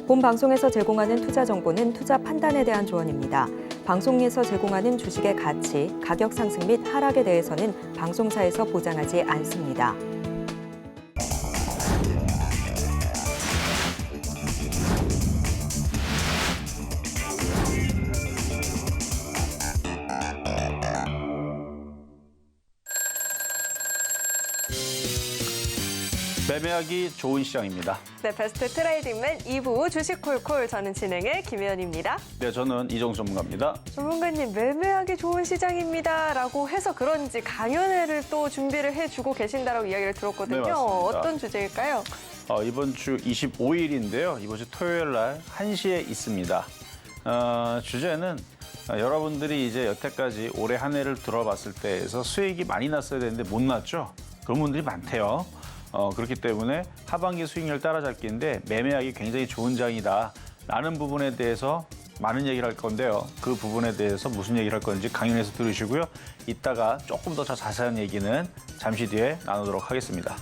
본 방송에서 제공하는 투자 정보는 투자 판단에 대한 조언입니다. 방송에서 제공하는 주식의 가치, 가격 상승 및 하락에 대해서는 방송사에서 보장하지 않습니다. 매매하기 좋은 시장입니다. 네, 베스트 트레이딩맨 2부 주식콜콜, 저는 진행의 김혜연입니다. 네, 저는 이정수 전문가입니다. 전문가님, 매매하기 좋은 시장입니다 라고 해서 그런지 강연회를 또 준비를 해주고 계신다라고 이야기를 들었거든요. 네, 맞습니다. 어떤 주제일까요? 이번 주 25일인데요. 이번 주 토요일 날 1시에 있습니다. 주제는 여러분들이 이제 여태까지 올해 한 해를 들어봤을 때에서 수익이 많이 났어야 되는데 못 났죠? 그런 분들이 많대요. 그렇기 때문에 하반기 수익률 따라잡기인데 매매하기 굉장히 좋은 장이다 라는 부분에 대해서 많은 얘기를 할 건데요. 그 부분에 대해서 무슨 얘기를 할 건지 강연에서 들으시고요. 이따가 조금 더 자세한 얘기는 잠시 뒤에 나누도록 하겠습니다.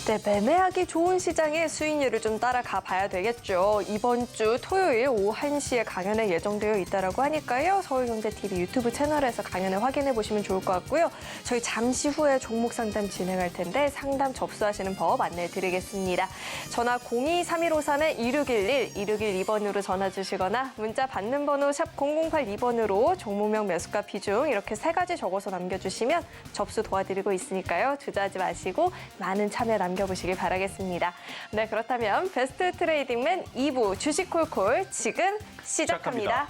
네, 매매하기 좋은 시장의 수익률을 좀 따라가 봐야 되겠죠. 이번 주 토요일 오후 1시에 강연에 예정되어 있다고 하니까요. 서울경제TV 유튜브 채널에서 강연을 확인해 보시면 좋을 것 같고요. 저희 잠시 후에 종목 상담 진행할 텐데 상담 접수하시는 법 안내해 드리겠습니다. 전화 02-3153-2611, 2612번으로 전화 주시거나 문자 받는 번호 샵 0082번으로 종목명 매수가 비중 이렇게 3가지 적어서 남겨주시면 접수 도와드리고 있으니까요. 주저하지 마시고 많은 참여 남겨보시길 바라겠습니다. 네, 그렇다면 베스트 트레이딩맨 2부 주식콜콜 지금 시작합니다.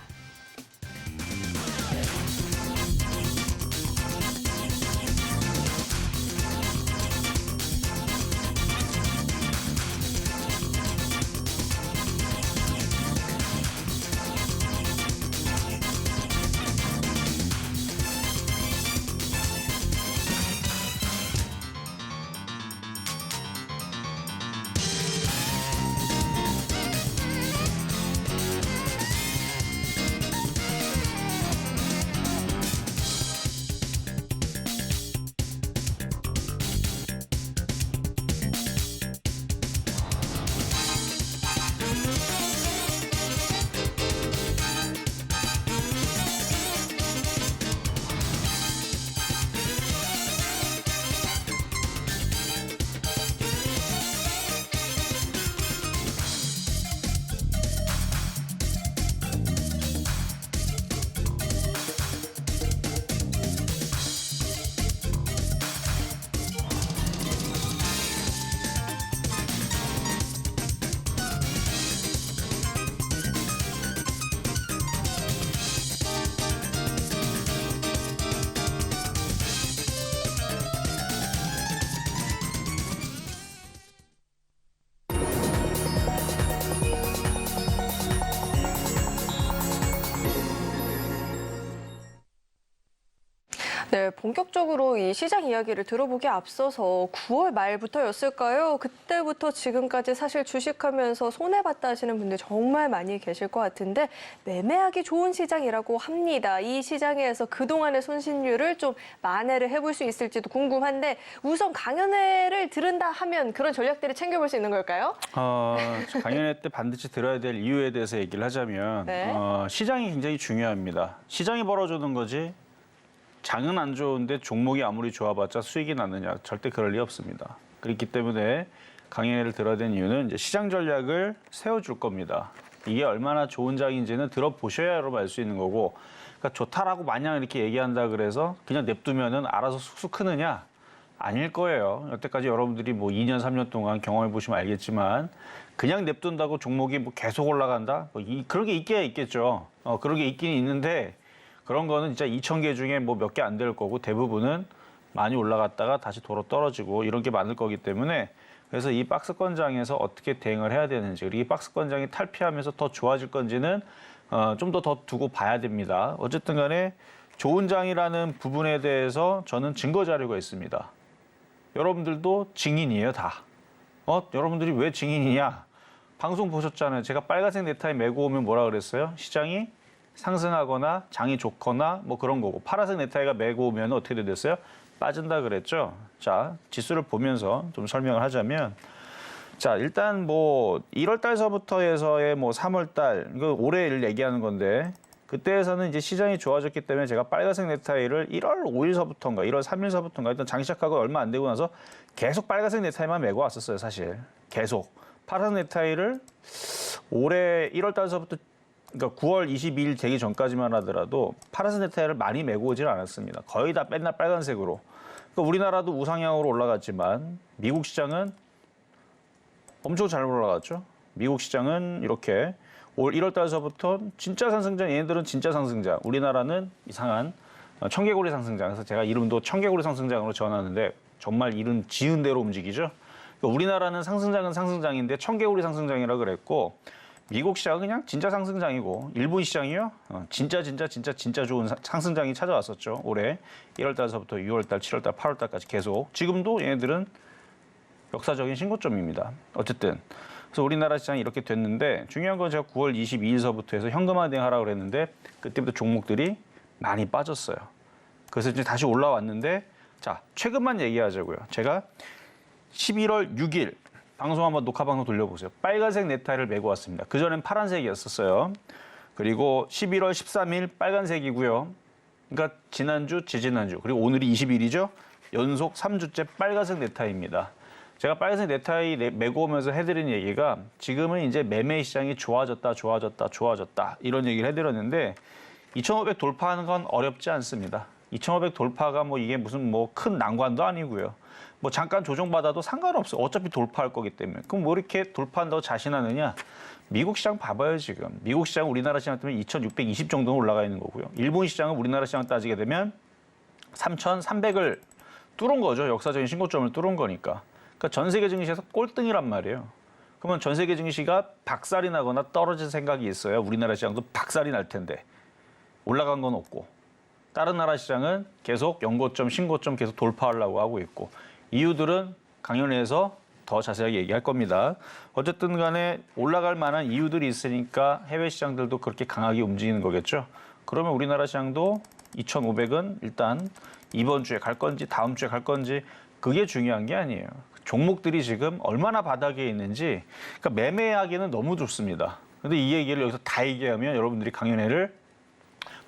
네, 본격적으로 이 시장 이야기를 들어보기에 앞서서 9월 말부터였을까요? 그때부터 지금까지 사실 주식하면서 손해봤다 하시는 분들 정말 많이 계실 것 같은데 매매하기 좋은 시장이라고 합니다. 이 시장에서 그동안의 손실률을 좀 만회를 해볼 수 있을지도 궁금한데 우선 강연회를 들은다 하면 그런 전략들을 챙겨볼 수 있는 걸까요? 강연회 때 반드시 들어야 될 이유에 대해서 얘기를 하자면 네. 시장이 굉장히 중요합니다. 시장이 벌어주는 거지 장은 안 좋은데 종목이 아무리 좋아봤자 수익이 나느냐 절대 그럴 리 없습니다. 그렇기 때문에 강연회를 들어야 되는 이유는 이제 시장 전략을 세워줄 겁니다. 이게 얼마나 좋은 장인지는 들어보셔야 여러분 알 수 있는 거고 그러니까 좋다라고 마냥 이렇게 얘기한다 그래서 그냥 냅두면은 알아서 쑥쑥 크느냐? 아닐 거예요. 여태까지 여러분들이 뭐 2년, 3년 동안 경험해 보시면 알겠지만 그냥 냅둔다고 종목이 뭐 계속 올라간다? 그런 게 있긴 있겠죠. 그런 게 있긴 있는데 그런 거는 진짜 2,000개 중에 뭐 몇 개 안 될 거고 대부분은 많이 올라갔다가 다시 도로 떨어지고 이런 게 많을 거기 때문에 그래서 이 박스권장에서 어떻게 대응을 해야 되는지 그리고 이 박스권장이 탈피하면서 더 좋아질 건지는 좀 더 두고 봐야 됩니다. 어쨌든 간에 좋은 장이라는 부분에 대해서 저는 증거 자료가 있습니다. 여러분들도 증인이에요, 다. 여러분들이 왜 증인이냐? 방송 보셨잖아요. 제가 빨간색 넥타이 메고 오면 뭐라 그랬어요? 시장이 상승하거나 장이 좋거나 뭐 그런 거고 파란색 넥타이가 메고 오면 어떻게 됐어요? 빠진다 그랬죠. 자, 지수를 보면서 좀 설명을 하자면 자, 일단 뭐 1월 달서부터 해서의 뭐 3월 달, 이거 올해를 얘기하는 건데 그때에서는 이제 시장이 좋아졌기 때문에 제가 빨간색 넥타이를 1월 5일서부터인가 1월 3일서부터인가 일단 장기 시작하고 얼마 안 되고 나서 계속 빨간색 넥타이만 메고 왔었어요, 사실. 계속. 파란 넥타이를 올해 1월 달서부터 그러니까 9월 22일 되기 전까지만 하더라도 파란색 넥타이를 많이 메고 오질 않았습니다. 거의 다 맨날 빨간색으로. 그러니까 우리나라도 우상향으로 올라갔지만 미국 시장은 엄청 잘 올라갔죠. 미국 시장은 이렇게 올 1월 달서부터 진짜 상승장, 얘네들은 진짜 상승장. 우리나라는 이상한 청개구리 상승장. 그래서 제가 이름도 청개구리 상승장으로 지어놨는데 정말 이름 지은 대로 움직이죠. 그러니까 우리나라는 상승장은 상승장인데 청개구리 상승장이라 그랬고 미국 시장은 그냥 진짜 상승장이고 일본 시장이요. 진짜 좋은 상승장이 찾아왔었죠. 올해 1월 달서부터 6월 달, 7월 달, 8월 달까지 계속. 지금도 얘네들은 역사적인 신고점입니다. 어쨌든 그래서 우리나라 시장이 이렇게 됐는데 중요한 건 제가 9월 22일서부터 해서 현금화대행하라고 그랬는데 그때부터 종목들이 많이 빠졌어요. 그래서 이제 다시 올라왔는데 자 최근만 얘기하자고요. 제가 11월 6일 방송 한번 녹화 방송 돌려보세요. 빨간색 넥타이를 메고 왔습니다. 그전엔 파란색이었었어요. 그리고 11월 13일 빨간색이고요. 그러니까 지난주, 지지난주 그리고 오늘이 20일이죠. 연속 3주째 빨간색 넥타이입니다. 제가 빨간색 넥타이 메고 오면서 해드린 얘기가 지금은 이제 매매 시장이 좋아졌다 이런 얘기를 해드렸는데 2,500 돌파하는 건 어렵지 않습니다. 2,500 돌파가 뭐 이게 무슨 뭐 큰 난관도 아니고요. 뭐 잠깐 조정받아도 상관없어요. 어차피 돌파할 거기 때문에. 그럼 뭐 이렇게 돌파한다고 자신하느냐? 미국 시장 봐봐요 지금. 미국 시장 우리나라 시장 때문에 2,620 정도는 올라가 있는 거고요. 일본 시장은 우리나라 시장 따지게 되면 3,300을 뚫은 거죠. 역사적인 신고점을 뚫은 거니까. 그러니까 전 세계 증시에서 꼴등이란 말이에요. 그러면 전 세계 증시가 박살이 나거나 떨어질 생각이 있어요. 우리나라 시장도 박살이 날 텐데. 올라간 건 없고. 다른 나라 시장은 계속 연고점, 신고점 계속 돌파하려고 하고 있고. 이유들은 강연회에서 더 자세하게 얘기할 겁니다. 어쨌든 간에 올라갈 만한 이유들이 있으니까 해외 시장들도 그렇게 강하게 움직이는 거겠죠. 그러면 우리나라 시장도 2,500은 일단 이번 주에 갈 건지 다음 주에 갈 건지 그게 중요한 게 아니에요. 종목들이 지금 얼마나 바닥에 있는지 그러니까 매매하기는 너무 좋습니다. 근데 이 얘기를 여기서 다 얘기하면 여러분들이 강연회를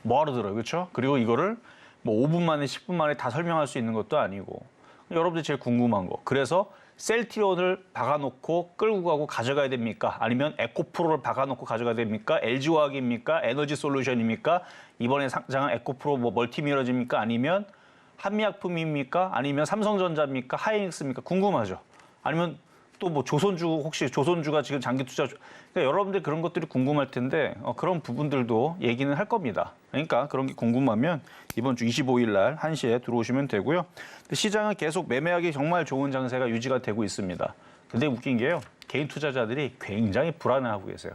뭐하러 들어요. 그렇죠? 그리고 이거를 뭐 5분 만에 10분 만에 다 설명할 수 있는 것도 아니고 여러분들이 제일 궁금한 거. 그래서 셀트리온을 박아놓고 끌고 가고 가져가야 됩니까? 아니면 에코프로를 박아놓고 가져가야 됩니까? LG화학입니까? 에너지솔루션입니까? 이번에 상장한 에코프로 뭐 멀티미러즈입니까? 아니면 한미약품입니까? 아니면 삼성전자입니까? 하이닉스입니까? 궁금하죠. 아니면 또 뭐 조선주 혹시 조선주가 지금 장기 투자 그러니까 여러분들 그런 것들이 궁금할 텐데 그런 부분들도 얘기는 할 겁니다. 그러니까 그런 게 궁금하면 이번 주 25일 날 1시에 들어오시면 되고요. 근데 시장은 계속 매매하기 정말 좋은 장세가 유지가 되고 있습니다. 근데 웃긴 게요. 개인 투자자들이 굉장히 불안해하고 계세요.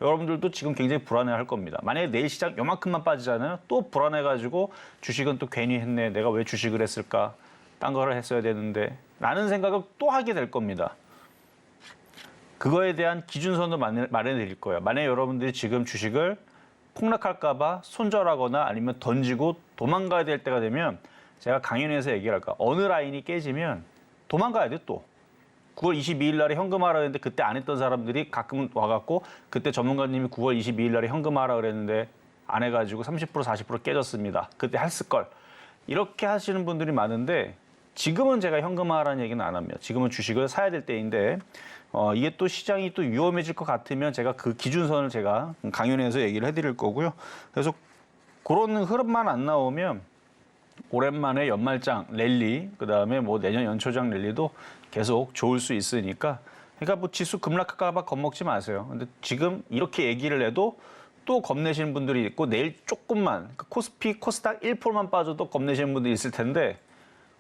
여러분들도 지금 굉장히 불안해할 겁니다. 만약에 내일 시장 요만큼만 빠지잖아요. 또 불안해가지고 주식은 또 괜히 했네. 내가 왜 주식을 했을까? 딴 거를 했어야 되는데 라는 생각을 또 하게 될 겁니다. 그거에 대한 기준선도 마련해 드릴 거예요. 만약에 여러분들이 지금 주식을 폭락할까 봐 손절하거나 아니면 던지고 도망가야 될 때가 되면 제가 강연회에서 얘기를 할까. 어느 라인이 깨지면 도망가야 돼 또. 9월 22일 날에 현금화라 했는데 그때 안 했던 사람들이 가끔 와갖고 그때 전문가님이 9월 22일 날에 현금화라 그랬는데 안 해가지고 30% 40% 깨졌습니다. 그때 했을 걸. 이렇게 하시는 분들이 많은데 지금은 제가 현금화라는 얘기는 안 합니다. 지금은 주식을 사야 될 때인데 이게 또 시장이 또 위험해질 것 같으면 제가 그 기준선을 제가 강연회에서 얘기를 해드릴 거고요. 그래서 그런 흐름만 안 나오면 오랜만에 연말장 랠리, 그다음에 뭐 내년 연초장 랠리도 계속 좋을 수 있으니까 그러니까 뭐 지수 급락할까 봐 겁먹지 마세요. 근데 지금 이렇게 얘기를 해도 또 겁내시는 분들이 있고 내일 조금만 코스피, 코스닥 1%만 빠져도 겁내시는 분들이 있을 텐데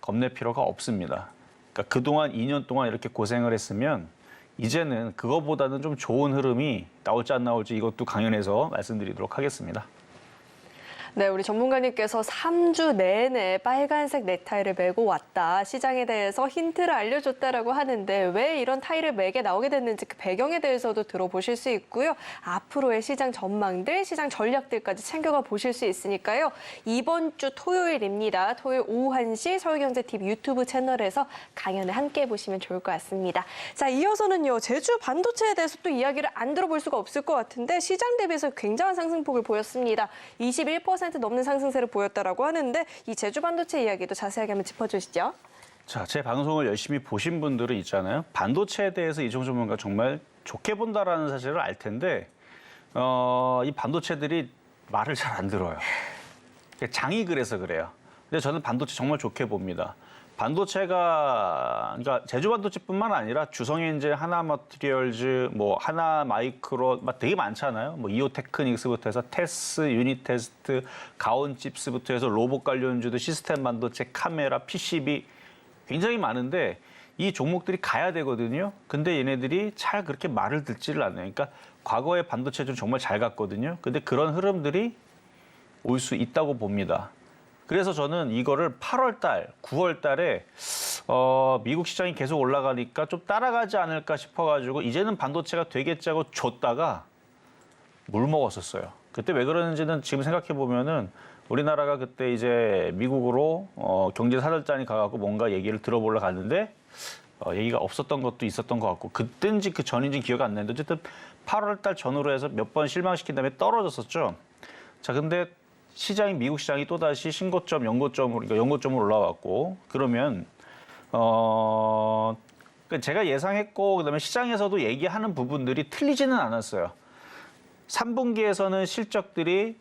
겁낼 필요가 없습니다. 그러니까 그동안 2년 동안 이렇게 고생을 했으면 이제는 그거보다는 좀 좋은 흐름이 나올지 안 나올지 이것도 강연해서 말씀드리도록 하겠습니다. 네, 우리 전문가님께서 3주 내내 빨간색 넥타이를 메고 왔다. 시장에 대해서 힌트를 알려줬다라고 하는데 왜 이런 타이를 매게 나오게 됐는지 그 배경에 대해서도 들어보실 수 있고요. 앞으로의 시장 전망들, 시장 전략들까지 챙겨가 보실 수 있으니까요. 이번 주 토요일입니다. 토요일 오후 1시 서울경제TV 유튜브 채널에서 강연을 함께 보시면 좋을 것 같습니다. 자, 이어서는요. 제주 반도체에 대해서 또 이야기를 안 들어볼 수가 없을 것 같은데 시장 대비해서 굉장한 상승폭을 보였습니다. 21% 넘는 상승세를 보였다라고 하는데 이 제주 반도체 이야기도 자세하게 한번 짚어주시죠. 자, 제 방송을 열심히 보신 분들은 있잖아요. 반도체에 대해서 이종 전문가 정말 좋게 본다라는 사실을 알 텐데 이 반도체들이 말을 잘 안 들어요. 장이 그래서 그래요. 근데 저는 반도체 정말 좋게 봅니다. 반도체가 그러니까 제주 반도체뿐만 아니라 주성엔진, 하나머티리얼즈, 뭐 하나마이크론 막 되게 많잖아요. 뭐 이오테크닉스부터 해서 테스, 유니테스트, 가온칩스부터 해서 로봇 관련주도 시스템 반도체, 카메라, PCB 굉장히 많은데 이 종목들이 가야 되거든요. 근데 얘네들이 잘 그렇게 말을 듣지를 않아요. 그러니까 과거에 반도체는 정말 잘 갔거든요. 근데 그런 흐름들이 올 수 있다고 봅니다. 그래서 저는 이거를 8월 달, 9월 달에 미국 시장이 계속 올라가니까 좀 따라가지 않을까 싶어가지고 이제는 반도체가 되겠지 하고 줬다가 물 먹었었어요. 그때 왜 그러는지는 지금 생각해 보면은 우리나라가 그때 이제 미국으로 경제 사절단이 가갖고 뭔가 얘기를 들어보러 갔는데 얘기가 없었던 것도 있었던 것 같고 그때인지 그 전인지 기억 안 나는데 어쨌든 8월 달 전후로 해서 몇 번 실망시킨 다음에 떨어졌었죠. 자, 근데 시장이 미국 시장이 또다시 신고점, 연고점으로, 그러니까 연고점으로 올라왔고 그러면 제가 예상했고 그다음에 시장에서도 얘기하는 부분들이 틀리지는 않았어요. 3분기에서는 실적들이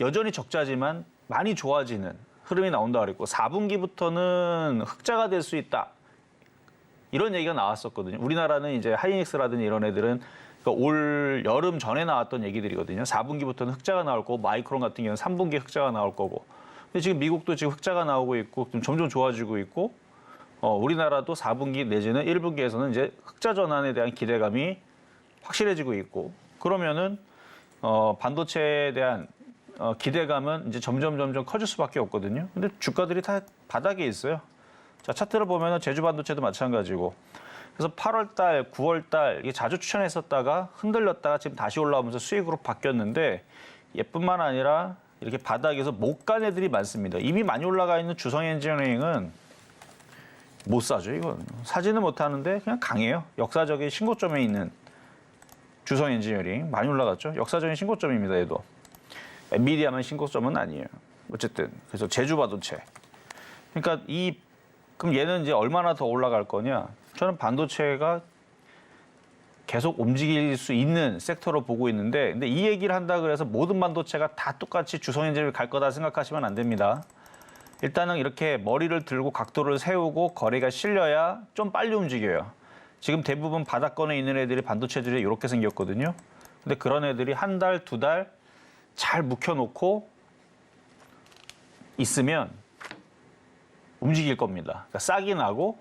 여전히 적자지만 많이 좋아지는 흐름이 나온다 그랬고 4분기부터는 흑자가 될 수 있다. 이런 얘기가 나왔었거든요. 우리나라는 이제 하이닉스라든지 이런 애들은 올 여름 전에 나왔던 얘기들이거든요. 4분기부터는 흑자가 나올 거고 마이크론 같은 경우는 3분기에 흑자가 나올 거고. 근데 지금 미국도 지금 흑자가 나오고 있고 좀 점점 좋아지고 있고 우리나라도 4분기 내지는 1분기에서는 이제 흑자 전환에 대한 기대감이 확실해지고 있고 그러면은 반도체에 대한 기대감은 이제 점점 커질 수밖에 없거든요. 근데 주가들이 다 바닥에 있어요. 자, 차트를 보면은 제주 반도체도 마찬가지고. 그래서 8월 달, 9월 달 이게 자주 추천했었다가 흔들렸다가 지금 다시 올라오면서 수익으로 바뀌었는데 얘뿐만 아니라 이렇게 바닥에서 못 간 애들이 많습니다. 이미 많이 올라가 있는 주성 엔지니어링은 못 사죠, 이건. 사지는 못하는데 그냥 강해요. 역사적인 신고점에 있는 주성 엔지니어링 많이 올라갔죠. 역사적인 신고점입니다, 얘도. 엔비디아만 신고점은 아니에요. 어쨌든 그래서 제주 반도체. 그러니까 그럼 얘는 이제 얼마나 더 올라갈 거냐? 저는 반도체가 계속 움직일 수 있는 섹터로 보고 있는데 근데 이 얘기를 한다 그래서 모든 반도체가 다 똑같이 주성엔진을 갈 거다 생각하시면 안 됩니다. 일단은 이렇게 머리를 들고 각도를 세우고 거래가 실려야 좀 빨리 움직여요. 지금 대부분 바닥권에 있는 애들이 반도체들이 이렇게 생겼거든요. 근데 그런 애들이 한 달, 두 달 잘 묵혀놓고 있으면 움직일 겁니다. 그러니까 싹이 나고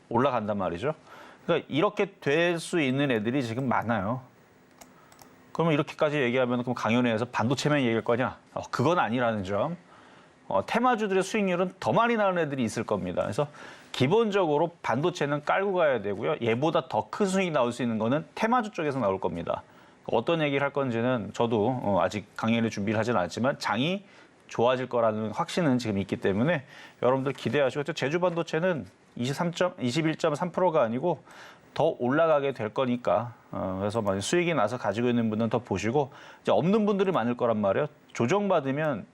올라간단 말이죠. 그러니까 이렇게 될 수 있는 애들이 지금 많아요. 그러면 이렇게까지 얘기하면 그럼 강연회에서 반도체만 얘기할 거냐? 그건 아니라는 점. 테마주들의 수익률은 더 많이 나는 애들이 있을 겁니다. 그래서 기본적으로 반도체는 깔고 가야 되고요. 얘보다 더 큰 수익이 나올 수 있는 거는 테마주 쪽에서 나올 겁니다. 어떤 얘기를 할 건지는 저도 아직 강연회 준비를 하진 않았지만 장이 좋아질 거라는 확신은 지금 있기 때문에 여러분들 기대하시고 제주 반도체는 21.3%가 아니고 더 올라가게 될 거니까 그래서 만약 수익이 나서 가지고 있는 분은 더 보시고 이제 없는 분들이 많을 거란 말이에요. 조정받으면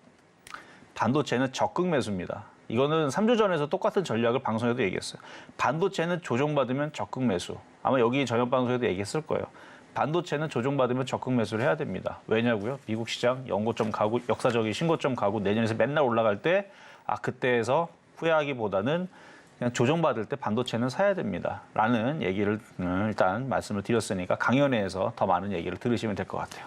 반도체는 적극 매수입니다. 이거는 3주 전에서 똑같은 전략을 방송에도 얘기했어요. 반도체는 조정받으면 적극 매수. 아마 여기 저녁 방송에도 얘기했을 거예요. 반도체는 조정받으면 적극 매수를 해야 됩니다. 왜냐고요? 미국 시장 연고점 가고 역사적인 신고점 가고 내년에서 맨날 올라갈 때 그때에서 후회하기보다는 그냥 조정받을 때 반도체는 사야 됩니다. 라는 얘기를 일단 말씀을 드렸으니까 강연회에서 더 많은 얘기를 들으시면 될 것 같아요.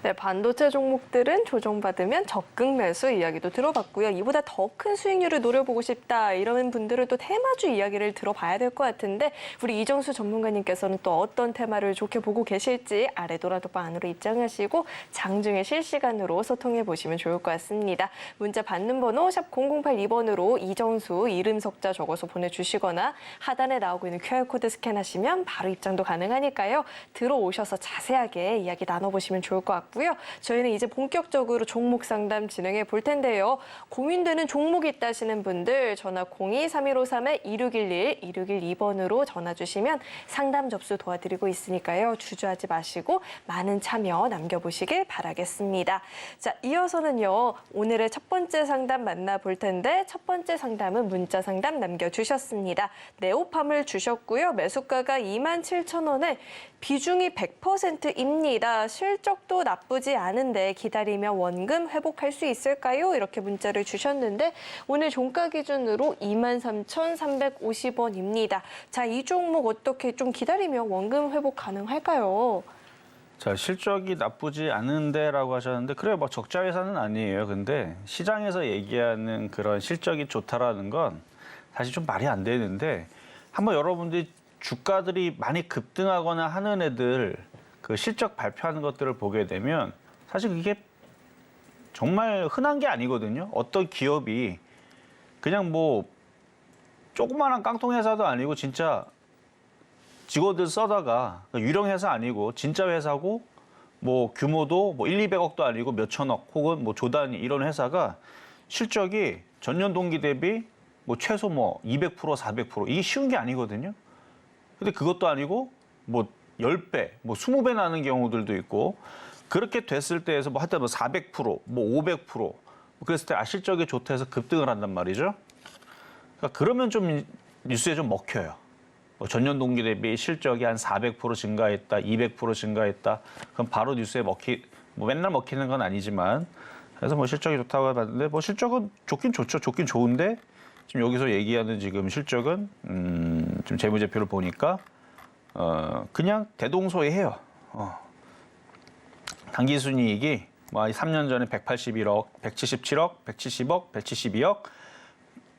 네, 반도체 종목들은 조정받으면 적극 매수 이야기도 들어봤고요. 이보다 더 큰 수익률을 노려보고 싶다 이런 분들은 또 테마주 이야기를 들어봐야 될 것 같은데 우리 이정수 전문가님께서는 또 어떤 테마를 좋게 보고 계실지 아래 도라도바 안으로 입장하시고 장중에 실시간으로 소통해 보시면 좋을 것 같습니다. 문자 받는 번호 샵 0082번으로 이정수 이름 석자 적어서 보내주시거나 하단에 나오고 있는 QR코드 스캔하시면 바로 입장도 가능하니까요. 들어오셔서 자세하게 이야기 나눠보시면 좋을 것 같고요. 저희는 이제 본격적으로 종목 상담 진행해 볼 텐데요. 고민되는 종목이 있다 하시는 분들 전화 02-3153-2611, 2612번으로 전화 주시면 상담 접수 도와드리고 있으니까요. 주저하지 마시고 많은 참여 남겨보시길 바라겠습니다. 자, 이어서는요. 오늘의 첫 번째 상담 만나볼 텐데 첫 번째 상담은 문자 상담 남겨주셨습니다. 네오팜을 주셨고요. 매수가가 27,000원에 비중이 100%입니다. 실적도 나쁘지 않은데 기다리면 원금 회복할 수 있을까요? 이렇게 문자를 주셨는데 오늘 종가 기준으로 23,350원입니다. 자, 이 종목 어떻게 좀 기다리면 원금 회복 가능할까요? 자, 실적이 나쁘지 않은데라고 하셨는데 그래 뭐 적자 회사는 아니에요. 근데 시장에서 얘기하는 그런 실적이 좋다라는 건 사실 좀 말이 안 되는데 한번 여러분들이 주가들이 많이 급등하거나 하는 애들 그 실적 발표하는 것들을 보게 되면 사실 그게 정말 흔한 게 아니거든요. 어떤 기업이 그냥 뭐 조그마한 깡통 회사도 아니고 진짜 직원들 써다가 유령 회사 아니고 진짜 회사고 뭐 규모도 뭐 1, 200억도 아니고 몇천억 혹은 뭐 조 단위 이런 회사가 실적이 전년 동기 대비 뭐 최소 뭐 200%, 400% 이게 쉬운 게 아니거든요. 근데 그것도 아니고 뭐 10배, 뭐 20배 나는 경우들도 있고 그렇게 됐을 때에서 뭐 하여튼 뭐 400%, 뭐 500% 그랬을 때 실적이 좋다 해서 급등을 한단 말이죠. 그러니까 그러면 좀 뉴스에 좀 먹혀요. 뭐 전년 동기 대비 실적이 한 400% 증가했다, 200% 증가했다. 그럼 바로 뉴스에 뭐 맨날 먹히는 건 아니지만 그래서 뭐 실적이 좋다고 봤는데 뭐 실적은 좋긴 좋죠. 좋긴 좋은데 지금 여기서 얘기하는 지금 실적은 지금 재무제표를 보니까 그냥 대동소이해요. 당기순이익이 뭐 3년 전에 181억, 177억, 170억, 172억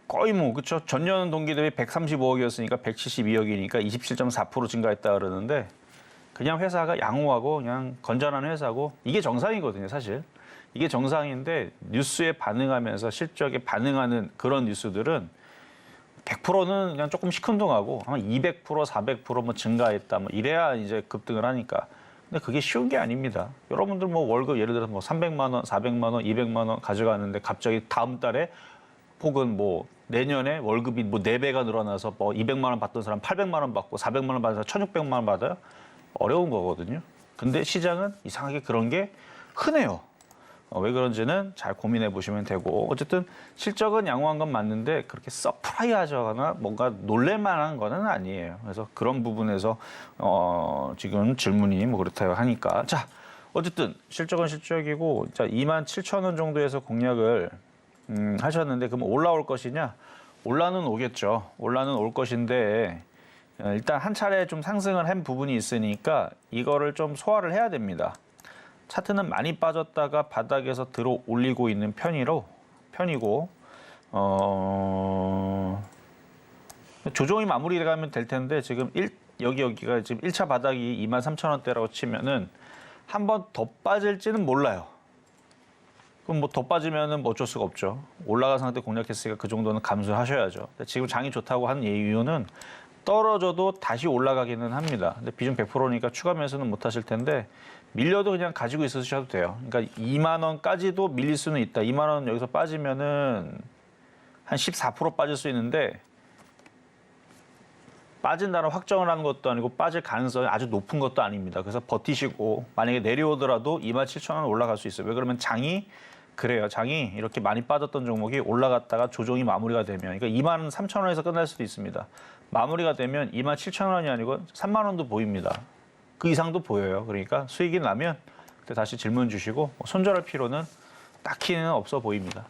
거의 뭐 그렇죠. 전년 동기 대비 135억이었으니까 172억이니까 27.4% 증가했다 그러는데 그냥 회사가 양호하고 그냥 건전한 회사고 이게 정상이거든요, 사실. 이게 정상인데 뉴스에 반응하면서 실적에 반응하는 그런 뉴스들은 100%는 그냥 조금 시큰둥하고 아마 200%, 400%뭐 증가했다 뭐 이래야 이제 급등을 하니까. 근데 그게 쉬운 게 아닙니다. 여러분들 뭐 월급 예를 들어서 뭐 300만 원, 400만 원, 200만 원 가져가는데 갑자기 다음 달에 혹은 뭐 내년에 월급이 뭐 4배가 늘어나서 뭐 200만 원 받던 사람 800만 원 받고 400만 원 받은 사람 1,600만 원 받아요. 어려운 거거든요. 근데 시장은 이상하게 그런 게 흔해요. 왜 그런지는 잘 고민해 보시면 되고 어쨌든 실적은 양호한 건 맞는데 그렇게 서프라이즈하거나 뭔가 놀랄만한 거는 아니에요. 그래서 그런 부분에서 지금 질문이 뭐 그렇다고 하니까 자 어쨌든 실적은 실적이고 자 27,000원 정도에서 공략을 하셨는데 그럼 올라올 것이냐? 올라는 오겠죠. 올라는 올 것인데 일단 한 차례 좀 상승을 한 부분이 있으니까 이거를 좀 소화를 해야 됩니다. 차트는 많이 빠졌다가 바닥에서 들어 올리고 있는 편이고 조정이 마무리가면 될 텐데 지금 여기가 지금 1차 바닥이 23,000원대라고 치면은 한 번 더 빠질지는 몰라요. 그럼 뭐 더 빠지면은 뭐 어쩔 수가 없죠. 올라간 상태 공략했으니까 그 정도는 감수하셔야죠. 지금 장이 좋다고 한 이유는 떨어져도 다시 올라가기는 합니다. 근데 비중 100%니까 추가 매수는 못 하실 텐데 밀려도 그냥 가지고 있으셔도 돼요. 그러니까 2만 원까지도 밀릴 수는 있다. 2만 원 여기서 빠지면은 한 14% 빠질 수 있는데 빠진다는 확정을 하는 것도 아니고 빠질 가능성이 아주 높은 것도 아닙니다. 그래서 버티시고 만약에 내려오더라도 27,000원 올라갈 수 있어요. 왜 그러면 장이 그래요. 장이 이렇게 많이 빠졌던 종목이 올라갔다가 조정이 마무리가 되면 그러니까 23,000원에서 끝날 수도 있습니다. 마무리가 되면 27,000원이 아니고 3만 원도 보입니다. 그 이상도 보여요. 그러니까 수익이 나면 그때 다시 질문 주시고 손절할 필요는 딱히는 없어 보입니다.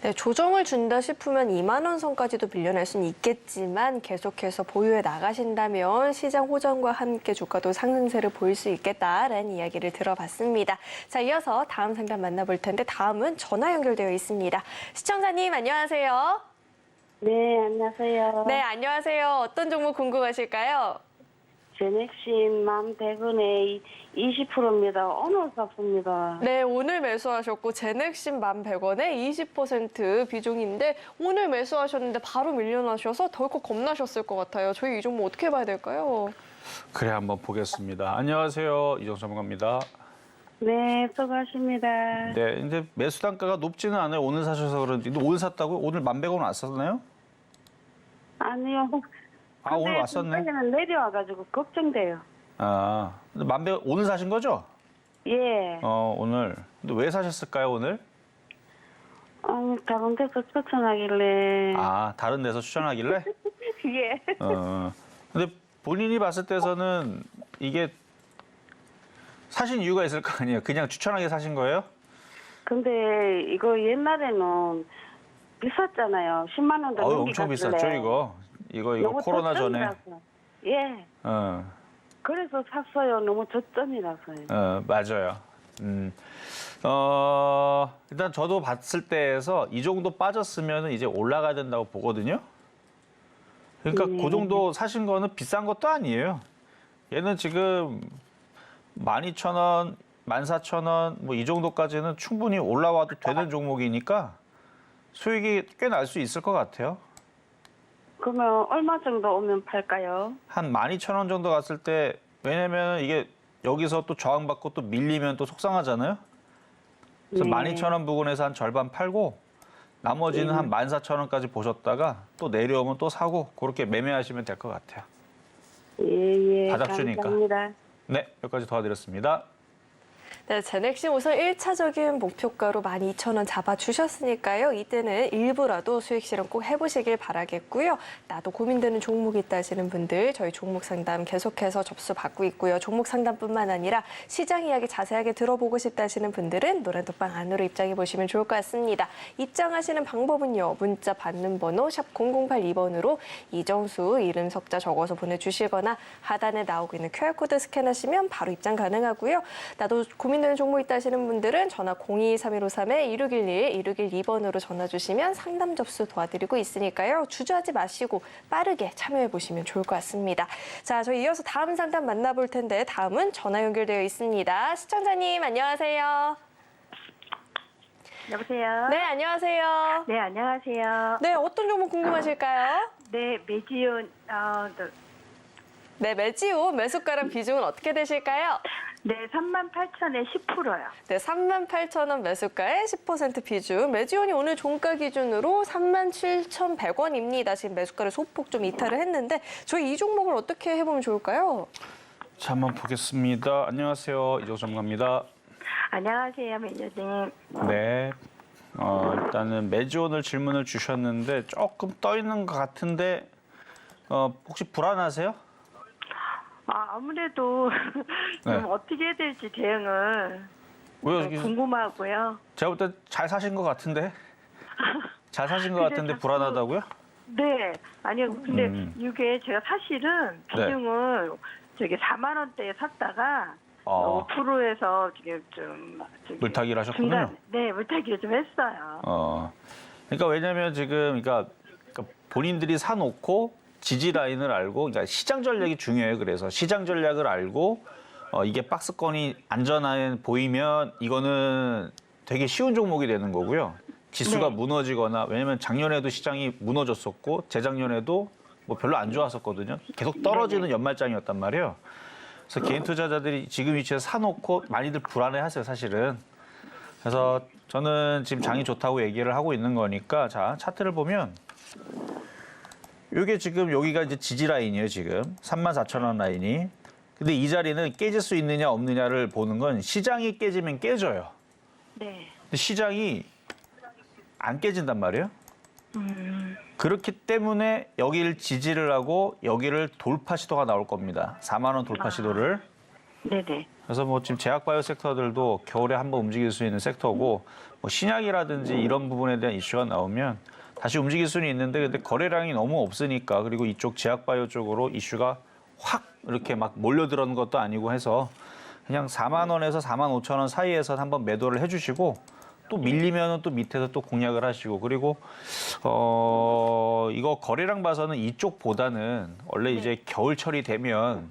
네, 조정을 준다 싶으면 2만 원 선까지도 빌려낼 수는 있겠지만 계속해서 보유해 나가신다면 시장 호전과 함께 주가도 상승세를 보일 수 있겠다라는 이야기를 들어봤습니다. 자, 이어서 다음 상담 만나볼 텐데 다음은 전화 연결되어 있습니다. 시청자님 안녕하세요. 네, 안녕하세요. 네, 안녕하세요. 어떤 종목 궁금하실까요? 제넥신 11,100원에 20%입니다. 오늘 샀습니다. 네, 오늘 매수하셨고 제넥신 11,100원에 20% 비중인데 오늘 매수하셨는데 바로 밀려나셔서 덜컥 겁나셨을 것 같아요. 저희 이 종목 어떻게 봐야 될까요? 그래 한번 보겠습니다. 안녕하세요. 이정수 전문가입니다. 네, 수고하십니다. 네, 이제 매수 단가가 높지는 않아요. 오늘 사셔서 그런지. 근데 오늘 샀다고요? 오늘 11,100원 왔었나요? 아니요. 아, 오늘 왔었네. 지금까지는 내려와가지고 걱정돼요. 아, 근데 11,100원 오늘 사신 거죠? 예. 오늘. 근데 왜 사셨을까요, 오늘? 다른 데서 추천하길래. 아, 다른 데서 추천하길래? 예. 근데 본인이 봤을 때서는 이게 사신 이유가 있을 거 아니에요? 그냥 추천하게 사신 거예요? 근데 이거 옛날에는 비쌌잖아요. 10만 원도 어우, 넘게 엄청 갔길래. 비쌌죠, 이거? 이거 너무 코로나 전에. 저점이라서. 예. 그래서 샀어요. 너무 저점이라서요. 맞아요. 일단 저도 봤을 때에서 이 정도 빠졌으면 이제 올라가야 된다고 보거든요. 그러니까 그 정도 사신 거는 비싼 것도 아니에요. 얘는 지금 12,000원, 14,000원 뭐 이 정도까지는 충분히 올라와도 되는 종목이니까 수익이 꽤 날 수 있을 것 같아요. 그러면 얼마 정도 오면 팔까요? 한 12,000원 정도 갔을 때 왜냐면 이게 여기서 또 저항받고 또 밀리면 또 속상하잖아요. 그래서 네. 12,000원 부근에서 한 절반 팔고 나머지는 한 14,000원까지 보셨다가 또 내려오면 또 사고 그렇게 매매하시면 될 것 같아요. 예, 예. 바닥 주니까. 감사합니다. 네, 여기까지 도와드렸습니다. 네, 제넥신 우선 1차적인 목표가로 12,000원 잡아주셨으니까요. 이때는 일부라도 수익 실현 꼭 해보시길 바라겠고요. 나도 고민되는 종목이 있다 하시는 분들 저희 종목 상담 계속해서 접수 받고 있고요. 종목 상담뿐만 아니라 시장 이야기 자세하게 들어보고 싶다 하시는 분들은 노란톡방 안으로 입장해 보시면 좋을 것 같습니다. 입장하시는 방법은요. 문자 받는 번호 샵 0082번으로 이정수 이름 석자 적어서 보내주시거나 하단에 나오고 있는 QR코드 스캔하시면 바로 입장 가능하고요. 나도 고민되는 종목 있다 하시는 분들은 전화 023153-1611, 1612번으로 전화 주시면 상담 접수 도와드리고 있으니까요. 주저하지 마시고 빠르게 참여해 보시면 좋을 것 같습니다. 자, 저희 이어서 다음 상담 만나볼 텐데 다음은 전화 연결되어 있습니다. 시청자님 안녕하세요. 여보세요? 네, 안녕하세요. 네, 안녕하세요. 네, 어떤 종목 궁금하실까요? 네, 매지온, 네, 매지온 매수가랑 비중은 어떻게 되실까요? 네, 38,000에 10%요. 네, 38,000원 매수가에 10% 비중. 매지온이 오늘 종가 기준으로 37,100원입니다. 지금 매수가를 소폭 좀 이탈을 했는데 저희 이 종목을 어떻게 해보면 좋을까요? 자, 한번 보겠습니다. 안녕하세요. 이정수 전문가입니다. 안녕하세요, 매니저님. 네. 일단은 매지온을 질문을 주셨는데 조금 떠 있는 것 같은데 혹시 불안하세요? 아무래도 좀 네. 어떻게 해야 될지 대응을 왜요? 여기 궁금하고요. 제가 볼 때 잘 사신 것 같은데? 잘 사신 것 같은데 자꾸- 불안하다고요? 네, 아니요. 근데 이게 제가 네. 사실은 비중을 저기 4만 원대에 샀다가 어. 5%에서 좀 물타기를 하셨군요. 네, 물타기를 좀 했어요. 그러니까 왜냐면 지금 그러니까 본인들이 사놓고 지지 라인을 알고 그러니까 시장 전략이 중요해요. 그래서 시장 전략을 알고 이게 박스권이 안전해 보이면 이거는 되게 쉬운 종목이 되는 거고요. 지수가 네. 무너지거나 왜냐면 작년에도 시장이 무너졌었고 재작년에도 뭐 별로 안 좋았었거든요. 계속 떨어지는 연말장이었단 말이에요. 그래서 개인 투자자들이 지금 위치에 사놓고 많이들 불안해하세요, 사실은. 그래서 저는 지금 장이 좋다고 얘기를 하고 있는 거니까 자 차트를 보면 이게 지금 여기가 이제 지지 라인이에요, 지금 34,000원 라인이. 근데 이 자리는 깨질 수 있느냐 없느냐를 보는 건 시장이 깨지면 깨져요. 네. 근데 시장이 안 깨진단 말이에요. 그렇기 때문에 여기를 지지를 하고 여기를 돌파 시도가 나올 겁니다. 4만 원 돌파 시도를. 네네. 그래서 뭐 지금 제약바이오 섹터들도 겨울에 한번 움직일 수 있는 섹터고 뭐 신약이라든지 이런 부분에 대한 이슈가 나오면 다시 움직일 수는 있는데 근데 거래량이 너무 없으니까 그리고 이쪽 제약바이오 쪽으로 이슈가 확 이렇게 막 몰려들어는 것도 아니고 해서 그냥 4만 원에서 4만 5천 원 사이에서 한번 매도를 해주시고 또 밀리면은 또 밑에서 또 공략을 하시고 그리고 이거 거래량 봐서는 이쪽보다는 원래 이제 겨울철이 되면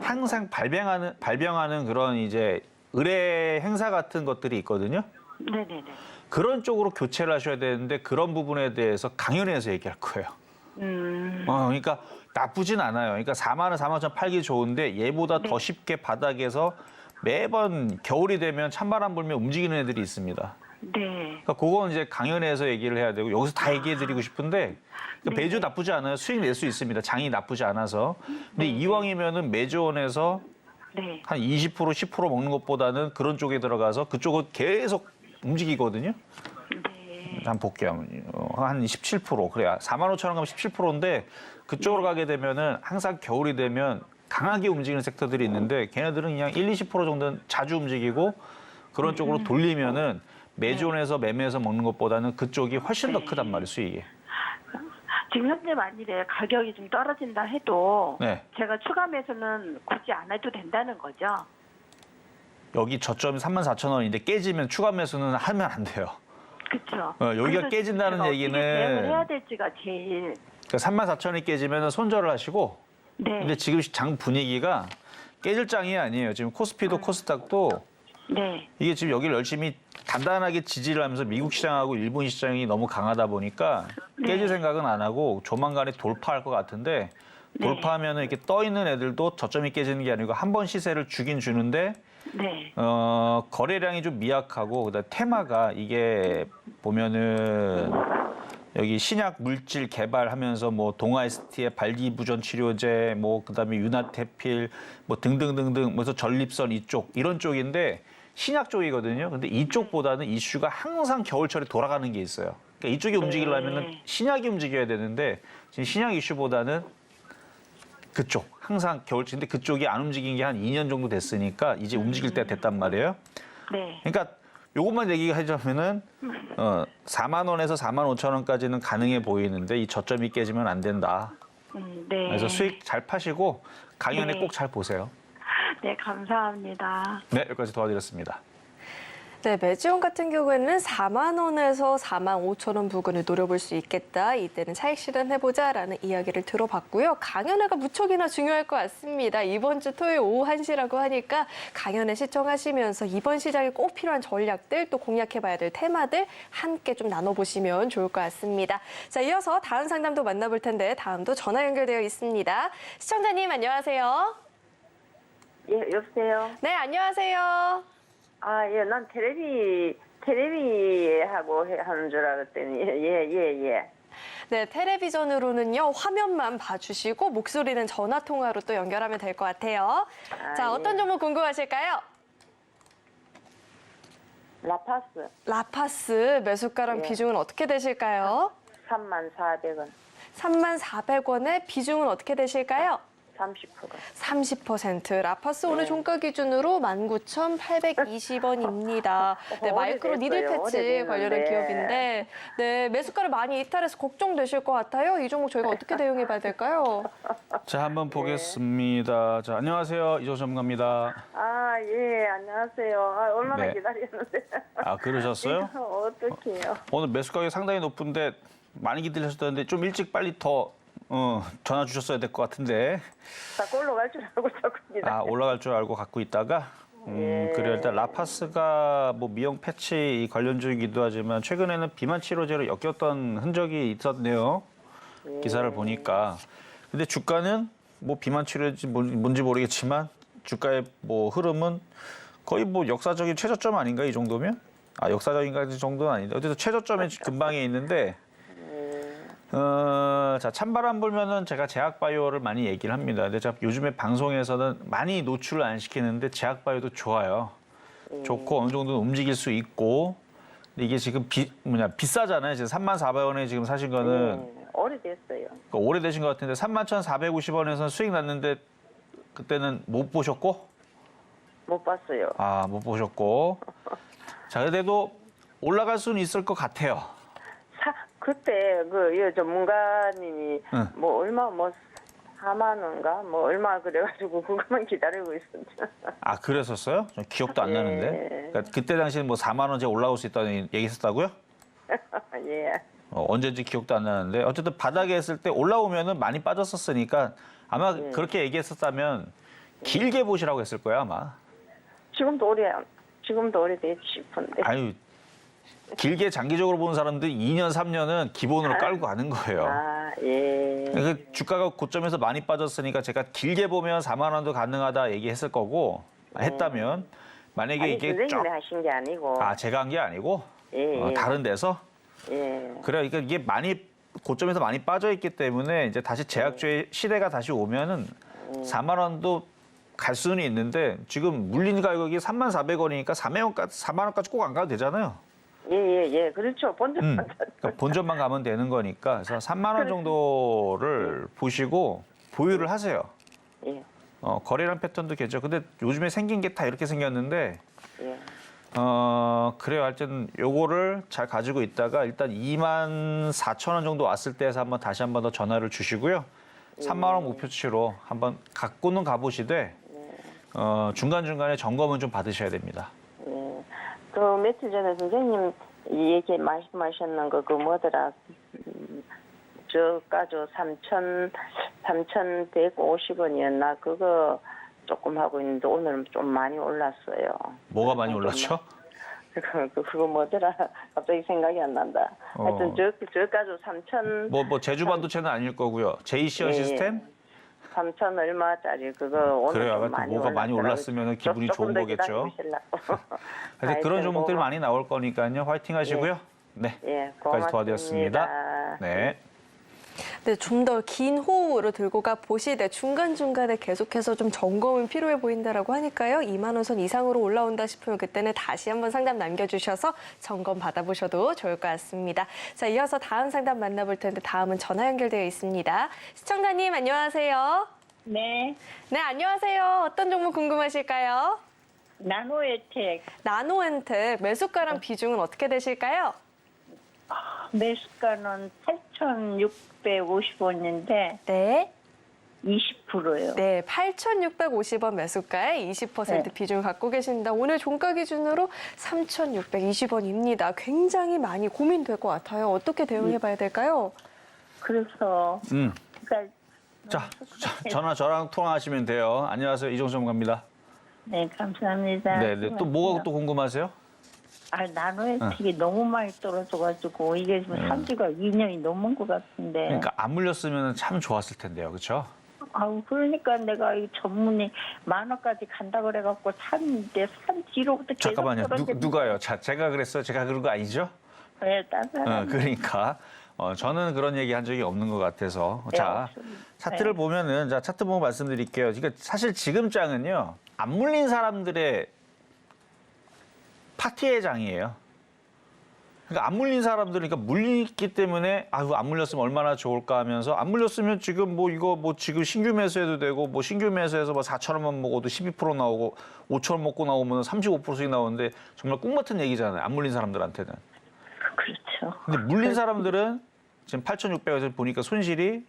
항상 발병하는 그런 이제 의뢰 행사 같은 것들이 있거든요. 네네네. 그런 쪽으로 교체를 하셔야 되는데 그런 부분에 대해서 강연회에서 얘기할 거예요. 그러니까 나쁘진 않아요. 그러니까 4만 원, 4만 5천 팔기 좋은데 얘보다 더 쉽게 바닥에서 매번 겨울이 되면 찬바람 불면 움직이는 애들이 있습니다. 네. 그러니까 그건 이제 강연회에서 얘기를 해야 되고 여기서 다 얘기해드리고 싶은데 그러니까 매주 나쁘지 않아요. 수익 낼 수 있습니다. 장이 나쁘지 않아서. 근데 이왕이면은 매주원에서 네. 한 20% 10% 먹는 것보다는 그런 쪽에 들어가서 그쪽은 계속 움직이거든요. 네. 한번 볼게요. 한 17%. 그래야 4만 5천 원 가면 17%인데 그쪽으로 가게 되면은 항상 겨울이 되면 강하게 움직이는 섹터들이 있는데 걔네들은 그냥 1, 20% 정도는 자주 움직이고 그런 쪽으로 돌리면은 매존에서 매매해서 먹는 것보다는 그쪽이 훨씬 더 크단 말이에요, 수익이. 지금 현재 만일에 가격이 좀 떨어진다 해도 네. 제가 추가 매수는 굳이 안 해도 된다는 거죠? 여기 저점이 34,000원인데 깨지면 추가 매수는 하면 안 돼요. 그렇죠. 여기가 깨진다는 얘기는 대응을 해야 될지가 제일. 그러니까 34,000원이 깨지면 손절을 하시고 네. 근데 지금 장 분위기가 깨질 장이 아니에요. 지금 코스피도 코스닥도 네. 이게 지금 여기를 열심히 단단하게 지지를 하면서 미국 시장하고 일본 시장이 너무 강하다 보니까 깨질 생각은 안 하고 조만간에 돌파할 것 같은데 돌파하면 이렇게 떠 있는 애들도 저점이 깨지는 게 아니고 한 번 시세를 주긴 주는데 네. 거래량이 좀 미약하고 그다음 테마가 이게 보면은 여기 신약 물질 개발하면서 뭐 동아에스티의 발기부전 치료제 뭐 그다음에 유나테필 뭐 등등등등 뭐서 전립선 이쪽 이런 쪽인데 신약 쪽이거든요. 근데 이쪽보다는 이슈가 항상 겨울철에 돌아가는 게 있어요. 그러니까 이쪽이 움직이려면은 신약이 움직여야 되는데 지금 신약 이슈보다는 그쪽 항상 겨울철 근데 그쪽이 안 움직인 게 한 2년 정도 됐으니까 이제 움직일 때가 됐단 말이에요. 네. 그러니까 요것만 얘기하자면은 4만 원에서 4만 5천 원까지는 가능해 보이는데 이 저점이 깨지면 안 된다. 네. 그래서 수익 잘 파시고 강연에 네. 꼭 잘 보세요. 네, 감사합니다. 네, 여기까지 도와드렸습니다. 네, 매지원 같은 경우에는 4만 원에서 4만 5천 원 부근을 노려볼 수 있겠다. 이때는 차익 실현해보자라는 이야기를 들어봤고요. 강연회가 무척이나 중요할 것 같습니다. 이번 주 토요일 오후 1시라고 하니까 강연회 시청하시면서 이번 시장에 꼭 필요한 전략들 또 공략해봐야 될 테마들 함께 좀 나눠보시면 좋을 것 같습니다. 자, 이어서 다음 상담도 만나볼 텐데 다음도 전화 연결되어 있습니다. 시청자님 안녕하세요. 예, 여보세요? 네, 안녕하세요. 아, 예, 난 텔레비하고 하는 줄 알았더니, 예. 네, 텔레비전으로는요, 화면만 봐주시고, 목소리는 전화 통화로 또 연결하면 될 것 같아요. 아, 자, 어떤 예. 종목 궁금하실까요? 라파스, 라파스 매수가랑 예. 비중은 어떻게 되실까요? 34,000원, 34,100원의 비중은 어떻게 되실까요? 30%. 30%. 라파스 오늘 종가 기준으로 19,820원입니다. 네, 마이크로 니들 오래됐어요. 패치 오래됐는데. 관련한 기업인데, 네, 매수가를 많이 이탈해서 걱정되실 것 같아요. 이 종목 저희가 어떻게 대응해 봐야 될까요? 자, 한번 보겠습니다. 자, 안녕하세요. 이조 전문가입니다. 아, 예, 안녕하세요. 아, 얼마나 네. 기다렸는데. 아, 그러셨어요? 어떡해요. 오늘 매수 가격이 상당히 높은데 많이 기다리셨다는데 좀 일찍 빨리 더 전화 주셨어야 될 것 같은데. 다 꼴로 갈 줄 알고 자꾸 기다려. 아, 올라갈 줄 알고 갖고 있다가 예. 그래요. 일단 라파스가 뭐 미용 패치 관련주이기도 하지만 최근에는 비만 치료제로 엮였던 흔적이 있었네요. 기사를 보니까. 근데 주가는 뭐 비만 치료제 뭔지 모르겠지만 주가의 뭐 흐름은 거의 뭐 역사적인 최저점 아닌가 이 정도면? 아, 역사적인 정도는 아닌데 어쨌든 최저점에 근방에 있는데 자, 찬바람 불면은 제가 제약바이오를 많이 얘기를 합니다. 근데 제가 요즘에 방송에서는 많이 노출을 안 시키는데 제약바이오도 좋아요. 좋고 어느 정도는 움직일 수 있고 근데 이게 지금 비싸잖아요. 지금 34,000원에 지금 사신 거는 오래됐어요. 그러니까 오래되신 것 같은데 31,450원에서 수익 났는데 그때는 못 보셨고 못 봤어요. 아, 못 보셨고. 자, 그래도 올라갈 수는 있을 것 같아요. 그때 그 전문가님이 응. 뭐 얼마 뭐 4만 원가 뭐 얼마 그래가지고 그것만 기다리고 있었죠. 아, 그랬었어요? 저 기억도 안 예. 나는데. 그러니까 그때 당시에는 뭐 4만 원째 올라올 수 있다는 얘기 했었다고요? 예. 언제인지 기억도 안 나는데 어쨌든 바닥에 했을 때 올라오면은 많이 빠졌었으니까 아마 그렇게 얘기했었다면 길게 보시라고 했을 거야 아마. 지금도 오래됐지 싶은데. 아유, 길게 장기적으로 보는 사람들 2년, 3년은 기본으로 깔고 가는 거예요. 아, 예. 그 주가가 고점에서 많이 빠졌으니까 제가 길게 보면 4만 원도 가능하다 얘기했을 거고 했다면 만약에 아니, 이게 선생님이 하신 게 아니고. 아, 제가 한 게 아니고 예, 예. 다른 데서 예. 그래, 그러니까 이게 많이 고점에서 많이 빠져 있기 때문에 이제 다시 제약주의 시대가 다시 오면은 4만 원도 갈 수는 있는데 지금 물린 가격이 3,400원이니까 4만 원까지 꼭 안 가도 되잖아요. 예. 그렇죠. 본전 그러니까 본전만 가면 되는 거니까 그래서 3만 원 정도를 보시고 보유를 하세요. 예. 거래량 패턴도 괜찮죠. 근데 요즘에 생긴 게 다 이렇게 생겼는데 예. 그래요. 하여튼 요거를 잘 가지고 있다가 일단 24,000원 정도 왔을 때에서 한번 다시 한번 더 전화를 주시고요. 3만 원 목표치로 한번 갖고는 가보시되 중간중간에 점검은 좀 받으셔야 됩니다. 예. 그 며칠 전에 선생님 얘기 말씀하셨는 거 그 뭐더라? 저가죠 3,150원이었나 그거 조금 하고 있는데 오늘은 좀 많이 올랐어요. 뭐가 많이 올랐죠? 그거 뭐더라? 갑자기 생각이 안 난다. 하여튼 저가죠 3,000. 뭐 제주 반도체는 아닐 거고요. 제이시언 시스템? 3,000 얼마짜리 그거 오늘 그래요. 좀 아무튼 많이 뭐가 많이 올랐더라고요. 올랐으면 기분이 조금 좋은 더 거겠죠. 기다려주시려고. 하여튼 그런 하여튼 종목들 뭐- 많이 나올 거니까요. 화이팅 하시고요. 네. 예, 여기까지 도와드렸습니다. 고맙습니다. 네. 네, 좀 더 긴 호흡으로 들고 가 보시되 중간중간에 계속해서 좀 점검은 필요해 보인다라고 하니까요. 2만 원 선 이상으로 올라온다 싶으면 그때는 다시 한번 상담 남겨주셔서 점검 받아보셔도 좋을 것 같습니다. 자, 이어서 다음 상담 만나볼 텐데 다음은 전화 연결되어 있습니다. 시청자님 안녕하세요. 네, 네, 안녕하세요. 어떤 종목 궁금하실까요? 나노에텍 나노엔텍 매수가랑 비중은 어떻게 되실까요? 매수가는 8,650원인데 네. 20%예요. 네, 8,650원 매수가에 20% 네. 비중을 갖고 계신다. 오늘 종가 기준으로 3,620원입니다. 굉장히 많이 고민될 것 같아요. 어떻게 대응해봐야 될까요? 그래서 그러니까 자, 전화 저랑 통화하시면 돼요. 안녕하세요. 이종수 전문가입니다. 네, 감사합니다. 네, 네. 또 뭐가 또 궁금하세요? 나노에텍이 너무 많이 떨어져가지고 이게 지금 산지가 2년이 넘은 것 같은데. 그러니까 안 물렸으면 참 좋았을 텐데요. 그렇죠? 그러니까 내가 이 전문이 10,000원까지 간다 그래갖고 샀는데 산 뒤로부터 계속 잠깐만요. 떨어지는 누가요? 자, 제가 그랬어요. 제가 그런 거 아니죠? 거예요. 딴 사람. 그러니까 저는 그런 얘기 한 적이 없는 것 같아서. 자, 없습니다. 차트를 보면은 자, 차트 보고 말씀드릴게요. 그러니까 사실 지금 장은요. 안 물린 사람들의 파티의 장이에요. 그러니까 안 물린 사람들은 그러니까 물리기 때문에 아유 안 물렸으면 얼마나 좋을까 하면서 안 물렸으면 지금 뭐 이거 뭐 지금 신규 매수해도 되고 뭐 신규 매수해서 뭐 4,000원만 먹어도 12% 나오고 5,000원 먹고 나오면 35%씩 나오는데 정말 꿈 같은 얘기잖아요. 안 물린 사람들한테는. 그렇죠. 근데 물린 사람들은 지금 8,600원에서 보니까 손실이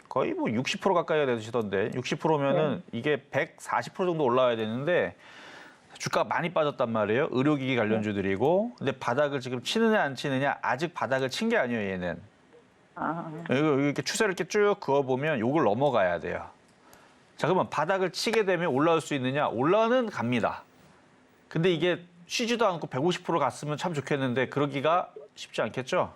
거의 뭐 60% 가까이가 되시던데 60%면은 이게 140% 정도 올라와야 되는데 주가가 많이 빠졌단 말이에요. 의료기기 관련주들이고. 근데 바닥을 지금 치느냐 안 치느냐 아직 바닥을 친 게 아니에요, 얘는. 이렇게 추세를 이렇게 쭉 그어보면 요걸 넘어가야 돼요. 자, 그러면 바닥을 치게 되면 올라올 수 있느냐? 올라는 갑니다. 근데 이게 쉬지도 않고 150% 갔으면 참 좋겠는데 그러기가 쉽지 않겠죠?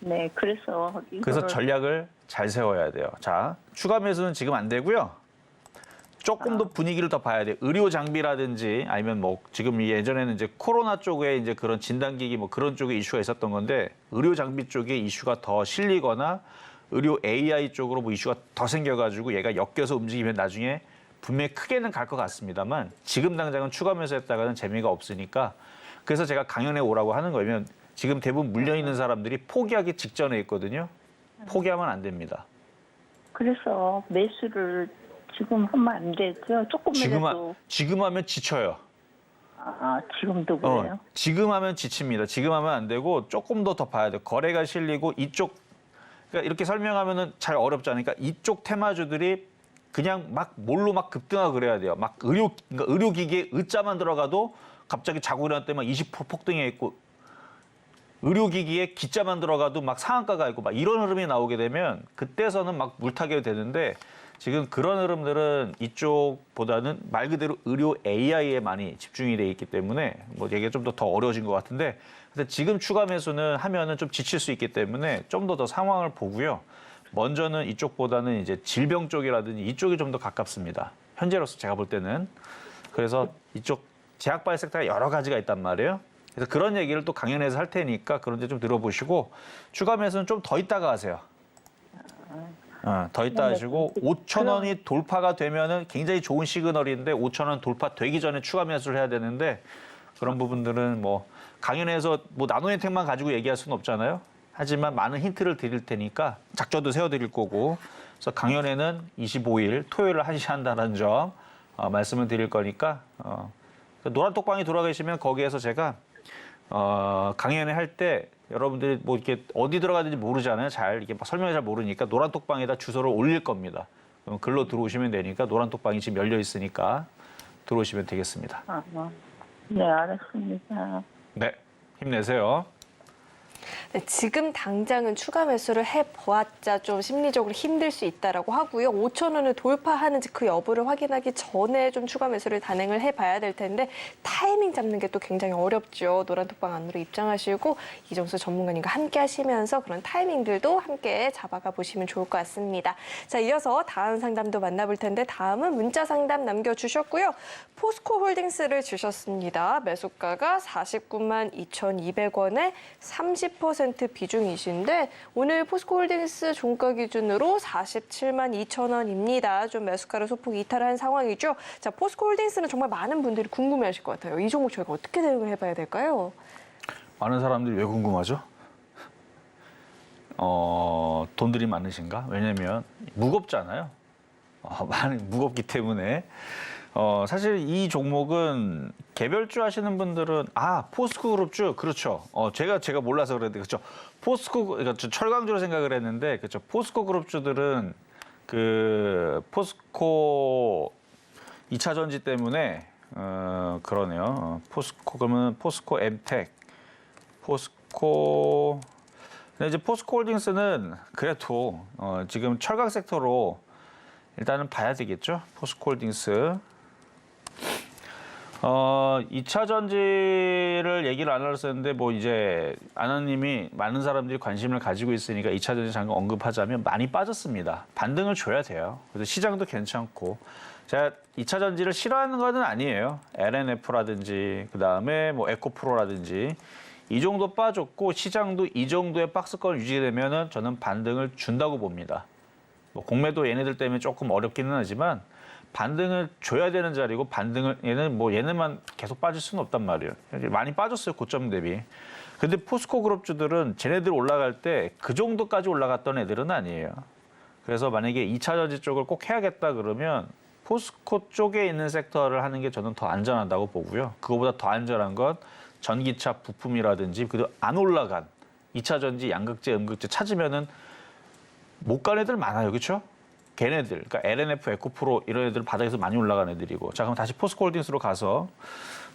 네, 그래서 그래서 전략을 잘 세워야 돼요. 자, 추가 매수는 지금 안 되고요. 조금 더 분위기를 더 봐야 돼요. 의료 장비라든지 아니면 뭐 지금 예전에는 이제 코로나 쪽에 이제 그런 진단기기 뭐 그런 쪽에 이슈가 있었던 건데 의료 장비 쪽에 이슈가 더 실리거나 의료 AI 쪽으로 뭐 이슈가 더 생겨가지고 얘가 엮여서 움직이면 나중에 분명히 크게는 갈 것 같습니다만 지금 당장은 추가 매수했다가는 재미가 없으니까 그래서 제가 강연에 오라고 하는 거면 지금 대부분 물려 있는 사람들이 포기하기 직전에 있거든요. 포기하면 안 됩니다. 그래서 매수를 지금 하면 안 되죠. 조금이라도. 지금 하면 지쳐요. 지금도 그래요. 지금 하면 지칩니다. 지금 하면 안 되고 조금 더 봐야 돼요. 거래가 실리고 이쪽, 그러니까 이렇게 설명하면은 잘 어렵지 않으니까 이쪽 테마주들이 그냥 막 뭘로 막 급등하고 그래야 돼요. 막 그러니까 의료기기에 의자만 들어가도 갑자기 자고 일어날 때 막 20% 폭등해 있고, 의료기기에 기자만 들어가도 막 상한가가 있고 막 이런 흐름이 나오게 되면 그때서는 막 물타기가 되는데, 지금 그런 흐름들은 이쪽보다는 말 그대로 의료 AI에 많이 집중이 돼 있기 때문에 뭐 얘기가 좀 더 어려워진 것 같은데, 근데 지금 추가 매수는 하면은 좀 지칠 수 있기 때문에 좀 더 상황을 보고요. 먼저는 이쪽보다는 이제 질병 쪽이라든지 이쪽이 좀 더 가깝습니다. 현재로서 제가 볼 때는. 그래서 이쪽 제약바이오 섹터가 여러 가지가 있단 말이에요. 그래서 그런 얘기를 또 강연에서 할 테니까 그런 데 좀 들어보시고, 추가 매수는 좀 더 있다가 하세요. 더 있다 하시고 5,000원이 돌파가 되면은 굉장히 좋은 시그널인데 5,000원 돌파되기 전에 추가 매수를 해야 되는데, 그런 부분들은 뭐 강연에서 뭐 나노 혜택만 가지고 얘기할 수는 없잖아요. 하지만 많은 힌트를 드릴 테니까 작전도 세워드릴 거고, 그래서 강연에는 25일 토요일을 1시 한다는 점 말씀을 드릴 거니까 노란톡방에 들어와 계시면 거기에서 제가 강연회 할 때 여러분들이 뭐 이렇게 어디 들어가는지 모르잖아요. 잘 이렇게 막 설명을 잘 모르니까 노란톡방에다 주소를 올릴 겁니다. 그럼 글로 들어오시면 되니까, 노란톡방이 지금 열려 있으니까 들어오시면 되겠습니다. 네, 알았습니다. 네, 힘내세요. 네, 지금 당장은 추가 매수를 해보았자 좀 심리적으로 힘들 수 있다라고 하고요. 5,000원을 돌파하는지 그 여부를 확인하기 전에 좀 추가 매수를 단행을 해봐야 될 텐데, 타이밍 잡는 게 또 굉장히 어렵죠. 노란톡방 안으로 입장하시고 이정수 전문가님과 함께 하시면서 그런 타이밍들도 함께 잡아가 보시면 좋을 것 같습니다. 자, 이어서 다음 상담도 만나볼 텐데, 다음은 문자 상담 남겨주셨고요. 포스코홀딩스를 주셨습니다. 매수가가 49만 2,200원에 30% 비중이신데, 오늘 포스코홀딩스 종가 기준으로 47만 2천 원입니다. 좀 매수가를 소폭 이탈한 상황이죠. 자, 포스코홀딩스는 정말 많은 분들이 궁금해하실 것 같아요. 이 종목 저희가 어떻게 대응을 해봐야 될까요? 많은 사람들이 왜 궁금하죠? 돈들이 많으신가? 왜냐면 무겁잖아요. 무겁기 때문에. 사실 이 종목은 개별주 하시는 분들은 포스코 그룹주, 그렇죠. 제가 몰라서 그랬는데, 그렇죠. 그러니까 철강주로 생각을 했는데, 그렇죠. 포스코 그룹주들은 그 포스코 2차 전지 때문에 그러네요. 포스코, 그러면 포스코 엠텍, 포스코. 근데 이제 포스코홀딩스는 그래도 지금 철강 섹터로 일단은 봐야 되겠죠. 포스코홀딩스. 2차 전지를 얘기를 안 하셨는데, 뭐 이제 아나님이 많은 사람들이 관심을 가지고 있으니까 2차 전지 잠깐 언급하자면 많이 빠졌습니다. 반등을 줘야 돼요. 그래서 시장도 괜찮고. 제가 2차 전지를 싫어하는 건 아니에요. LNF라든지 그다음에 뭐 에코프로라든지 이 정도 빠졌고 시장도 이 정도의 박스권 유지되면은 저는 반등을 준다고 봅니다. 뭐 공매도 얘네들 때문에 조금 어렵기는 하지만 반등을 줘야 되는 자리고, 반등을 얘네만 계속 빠질 수는 없단 말이에요. 많이 빠졌어요, 고점 대비. 근데 포스코 그룹주들은 쟤네들 올라갈 때 그 정도까지 올라갔던 애들은 아니에요. 그래서 만약에 2차 전지 쪽을 꼭 해야겠다 그러면 포스코 쪽에 있는 섹터를 하는 게 저는 더 안전하다고 보고요. 그거보다 더 안전한 건 전기차 부품이라든지, 그래도 안 올라간 2차 전지 양극재, 음극재 찾으면은 못 간 애들 많아요. 그렇죠? 걔네들, 그러니까 LNF, 에코프로 이런 애들 바닥에서 많이 올라간 애들이고. 자, 그럼 다시 포스코홀딩스로 가서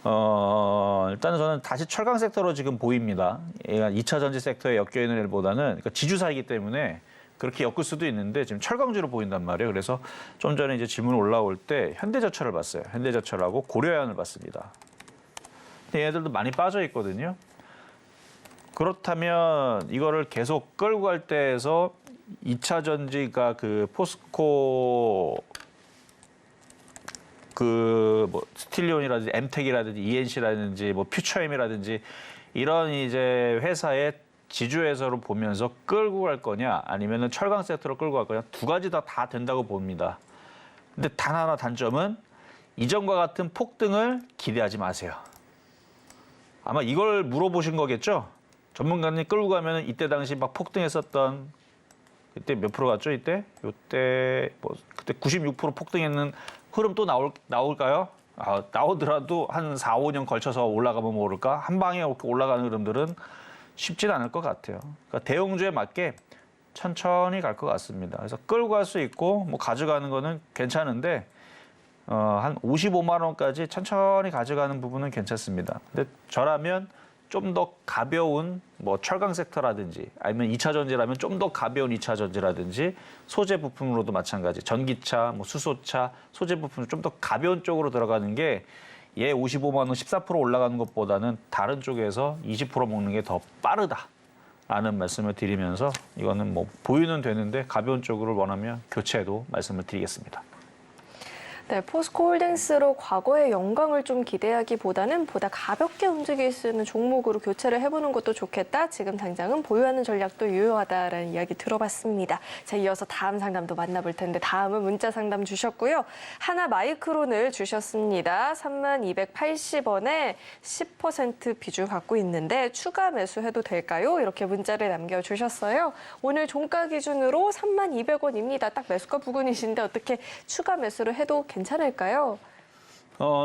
일단은 저는 다시 철강 섹터로 지금 보입니다. 얘가 2차 전지 섹터에 엮여 있는 애들보다는, 그러니까 지주사이기 때문에 그렇게 엮을 수도 있는데 지금 철강주로 보인단 말이에요. 그래서 좀 전에 이제 질문 올라올 때 현대제철을 봤어요. 현대제철하고 고려해안을 봤습니다. 근데 얘네들도 많이 빠져 있거든요. 그렇다면 이거를 계속 끌고 갈 때에서 2차 전지가 그 포스코 그 뭐 스틸리온이라든지 엠텍이라든지 ENC라든지 뭐 퓨처엠이라든지 이런 이제 회사의 지주회사로 보면서 끌고 갈 거냐, 아니면은 철강 섹터로 끌고 갈 거냐, 두 가지 다 된다고 봅니다. 근데 단 하나 단점은 이전과 같은 폭등을 기대하지 마세요. 아마 이걸 물어보신 거겠죠? 전문가님 끌고 가면 이때 당시 막 폭등했었던 그때 몇 프로 갔죠? 이때 뭐 그때 96% 폭등했는 흐름 또 나올까요? 나오더라도 한 4, 5년 걸쳐서 올라가면 모를까? 한 방에 올라가는 흐름들은 쉽진 않을 것 같아요. 그러니까 대형주에 맞게 천천히 갈 것 같습니다. 그래서 끌고 갈 수 있고 뭐 가져가는 거는 괜찮은데 한 55만 원까지 천천히 가져가는 부분은 괜찮습니다. 근데 저라면 좀 더 가벼운 뭐 철강 섹터라든지 아니면 2차 전지라면 좀 더 가벼운 2차 전지라든지 소재 부품으로도 마찬가지. 전기차, 뭐 수소차, 소재 부품 좀 더 가벼운 쪽으로 들어가는 게 얘 55만 원 14% 올라가는 것보다는 다른 쪽에서 20% 먹는 게 더 빠르다라는 말씀을 드리면서 이거는 뭐 보유는 되는데 가벼운 쪽으로 원하면 교체도 말씀을 드리겠습니다. 네, 포스코홀딩스로 과거의 영광을 좀 기대하기보다는 보다 가볍게 움직일 수 있는 종목으로 교체를 해보는 것도 좋겠다. 지금 당장은 보유하는 전략도 유효하다라는 이야기 들어봤습니다. 자, 이어서 다음 상담도 만나볼 텐데 다음은 문자 상담 주셨고요. 하나마이크론을 주셨습니다. 3280원에 10% 비중 갖고 있는데 추가 매수해도 될까요? 이렇게 문자를 남겨주셨어요. 오늘 종가 기준으로 3200원입니다. 딱 매수가 부근이신데 어떻게 추가 매수를 해도 괜찮을까요?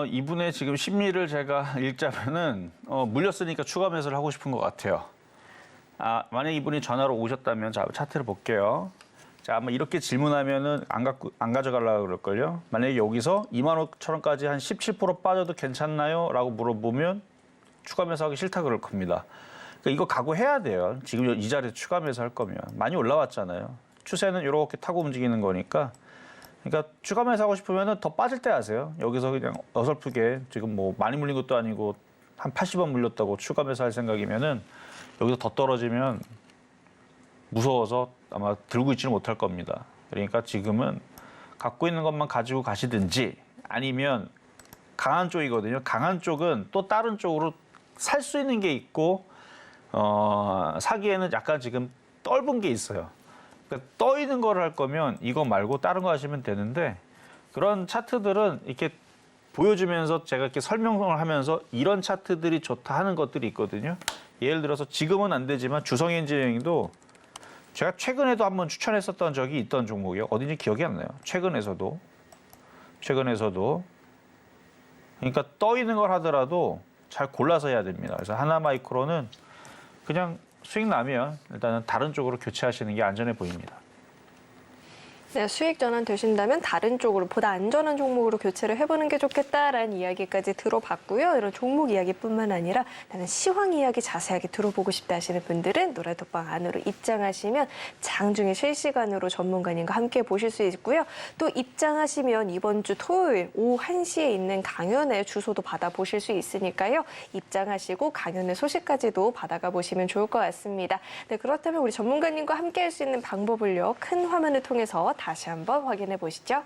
이분의 지금 심리를 제가 읽자면은 물렸으니까 추가 매수를 하고 싶은 것 같아요. 만약 이분이 전화로 오셨다면 자, 차트를 볼게요. 자, 아마 이렇게 질문하면은 안 가져가려고 그럴걸요. 만약에 여기서 25,000원까지 한 17% 빠져도 괜찮나요? 라고 물어보면 추가 매수하기 싫다 그럴 겁니다. 그러니까 이거 각오해야 돼요. 지금 이 자리에 추가 매수할 거면. 많이 올라왔잖아요. 추세는 이렇게 타고 움직이는 거니까. 그러니까 추가 매수하고 싶으면 더 빠질 때 하세요. 여기서 그냥 어설프게 지금 뭐 많이 물린 것도 아니고 한 80원 물렸다고 추가 매수할 생각이면은 여기서 더 떨어지면 무서워서 아마 들고 있지는 못할 겁니다. 그러니까 지금은 갖고 있는 것만 가지고 가시든지 아니면 강한 쪽이거든요. 강한 쪽은 또 다른 쪽으로 살 수 있는 게 있고 사기에는 약간 지금 떫은 게 있어요. 그러니까 떠 있는 걸 할 거면 이거 말고 다른 거 하시면 되는데 그런 차트들은 이렇게 보여주면서 제가 이렇게 설명을 하면서 이런 차트들이 좋다 하는 것들이 있거든요. 예를 들어서 지금은 안 되지만 주성엔지니어링도 제가 최근에도 한번 추천했었던 적이 있던 종목이요. 어딘지 기억이 안 나요. 최근에서도. 그러니까 떠 있는 걸 하더라도 잘 골라서 해야 됩니다. 그래서 하나마이크로는 그냥 수익 나면 일단은 다른 쪽으로 교체하시는 게 안전해 보입니다. 네, 수익 전환 되신다면 다른 쪽으로 보다 안전한 종목으로 교체를 해보는 게 좋겠다라는 이야기까지 들어봤고요. 이런 종목 이야기뿐만 아니라 나는 시황 이야기 자세하게 들어보고 싶다 하시는 분들은 노래톡방 안으로 입장하시면 장중에 실시간으로 전문가님과 함께 보실 수 있고요. 또 입장하시면 이번 주 토요일 오후 1시에 있는 강연의 주소도 받아보실 수 있으니까요. 입장하시고 강연의 소식까지도 받아가 보시면 좋을 것 같습니다. 네, 그렇다면 우리 전문가님과 함께 할 수 있는 방법을요. 큰 화면을 통해서 다시 한번 확인해 보시죠.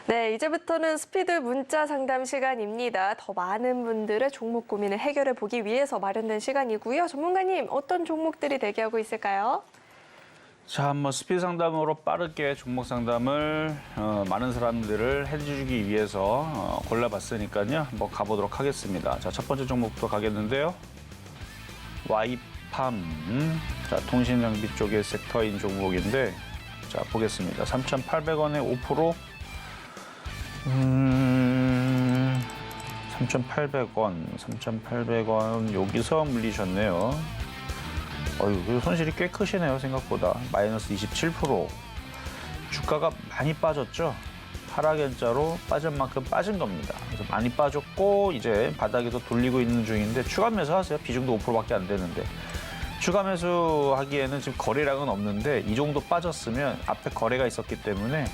네, 이제부터는 스피드 문자 상담 시간입니다. 더 많은 분들의 종목 고민을 해결해 보기 위해서 마련된 시간이고요. 전문가님, 어떤 종목들이 대기하고 있을까요? 자, 한번 스피드 상담으로 빠르게 종목 상담을 많은 사람들을 해주기 위해서 골라봤으니까요. 한번 가보도록 하겠습니다. 자, 첫 번째 종목부터 가겠는데요. 와이팜, 자, 통신장비 쪽의 섹터인 종목인데, 자, 보겠습니다. 3,800원에 5%. 3,800원 여기서 물리셨네요. 어휴, 손실이 꽤 크시네요, 생각보다. 마이너스 27%. 주가가 많이 빠졌죠. 하락연자로 빠진 만큼 빠진 겁니다. 그래서 많이 빠졌고 이제 바닥에서 돌리고 있는 중인데 추가 매수하세요. 비중도 5%밖에 안 되는데. 추가 매수하기에는 지금 거래량은 없는데 이 정도 빠졌으면 앞에 거래가 있었기 때문에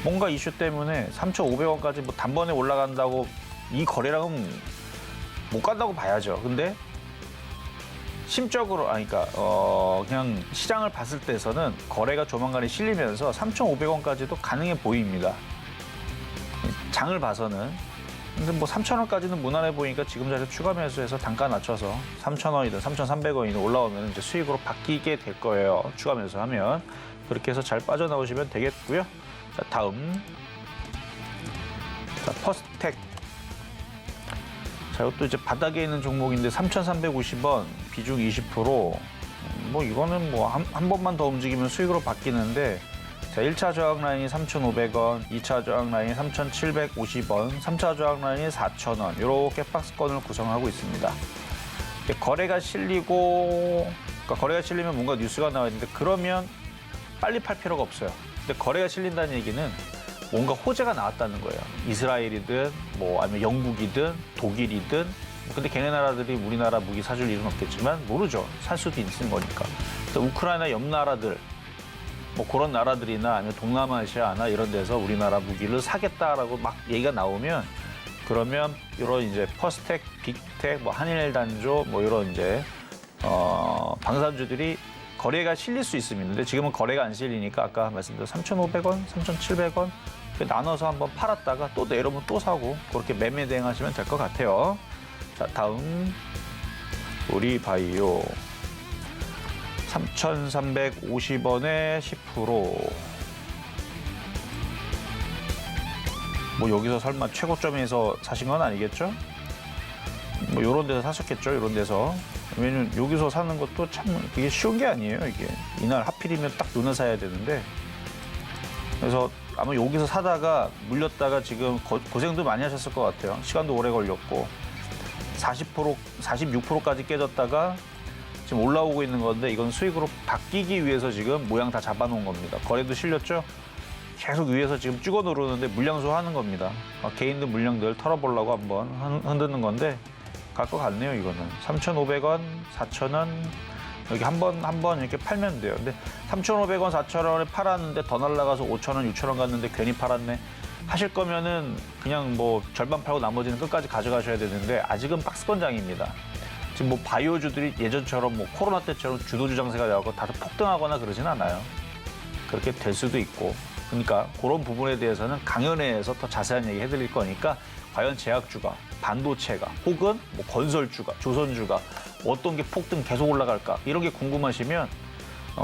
뭔가 이슈 때문에 3,500원까지 뭐 단번에 올라간다고 이 거래량은 못 간다고 봐야죠. 근데 심적으로 그러니까 그냥 시장을 봤을 때에서는 거래가 조만간에 실리면서 3,500원까지도 가능해 보입니다. 장을 봐서는. 근데 뭐 3,000원까지는 무난해 보이니까 지금 자리에 추가 매수해서 단가 낮춰서 3,000원이든 3,300원이든 올라오면 이제 수익으로 바뀌게 될 거예요. 추가 매수하면. 그렇게 해서 잘 빠져나오시면 되겠고요. 자, 다음. 자, 퍼스텍. 자, 이것도 이제 바닥에 있는 종목인데 3,350원, 비중 20%. 뭐 이거는 뭐 한 번만 더 움직이면 수익으로 바뀌는데 자, 1차 저항 라인이 3,500원, 2차 저항 라인이 3,750원, 3차 저항 라인이 4,000원. 이렇게 박스권을 구성하고 있습니다. 거래가 실리고, 그러니까 거래가 실리면 뭔가 뉴스가 나와야 되는데 그러면 빨리 팔 필요가 없어요. 근데 거래가 실린다는 얘기는 뭔가 호재가 나왔다는 거예요. 이스라엘이든 뭐 아니면 영국이든 독일이든. 근데 걔네 나라들이 우리나라 무기 사줄 일은 없겠지만 모르죠. 살 수도 있는 거니까. 그래서 우크라이나 옆 나라들 뭐 그런 나라들이나 아니면 동남아시아나 이런 데서 우리나라 무기를 사겠다라고 막 얘기가 나오면 그러면 이런 이제 퍼스텍, 빅텍, 뭐 한일단조 뭐 이런 이제 방산주들이 거래가 실릴 수 있습니다. 근데 지금은 거래가 안 실리니까 아까 말씀드린 3,500원, 3,700원 나눠서 한번 팔았다가 또 내려오면 또 사고 그렇게 매매 대응하시면 될 것 같아요. 자, 다음 우리 바이오 3,350원에 10%. 뭐 여기서 설마 최고점에서 사신 건 아니겠죠? 뭐 이런 데서 사셨겠죠? 이런 데서. 왜냐면 여기서 사는 것도 참 그게 쉬운 게 아니에요. 이게 이날 하필이면 딱 눈을 사야 되는데. 그래서 아마 여기서 사다가 물렸다가 지금 고생도 많이 하셨을 것 같아요. 시간도 오래 걸렸고 40%, 46%까지 깨졌다가 지금 올라오고 있는 건데 이건 수익으로 바뀌기 위해서 지금 모양 다 잡아놓은 겁니다. 거래도 실렸죠? 계속 위에서 지금 찍어 누르는데 물량소 하는 겁니다. 개인들 물량들 털어보려고 한번 흔드는 건데 갈 것 같네요. 이거는 3,500원, 4,000원 여기 한 번 이렇게 팔면 돼요. 근데 3,500원, 4,000원에 팔았는데 더 날라가서 5,000원, 6,000원 갔는데 괜히 팔았네. 하실 거면은 그냥 뭐 절반 팔고 나머지는 끝까지 가져가셔야 되는데 아직은 박스권장입니다. 지금 뭐 바이오주들이 예전처럼 뭐 코로나 때처럼 주도주 장세가 나고 다들 폭등하거나 그러진 않아요. 그렇게 될 수도 있고. 그러니까 그런 부분에 대해서는 강연회에서 더 자세한 얘기 해드릴 거니까 과연 제약주가, 반도체가, 혹은 뭐 건설주가, 조선주가 어떤 게 폭등 계속 올라갈까 이런 게 궁금하시면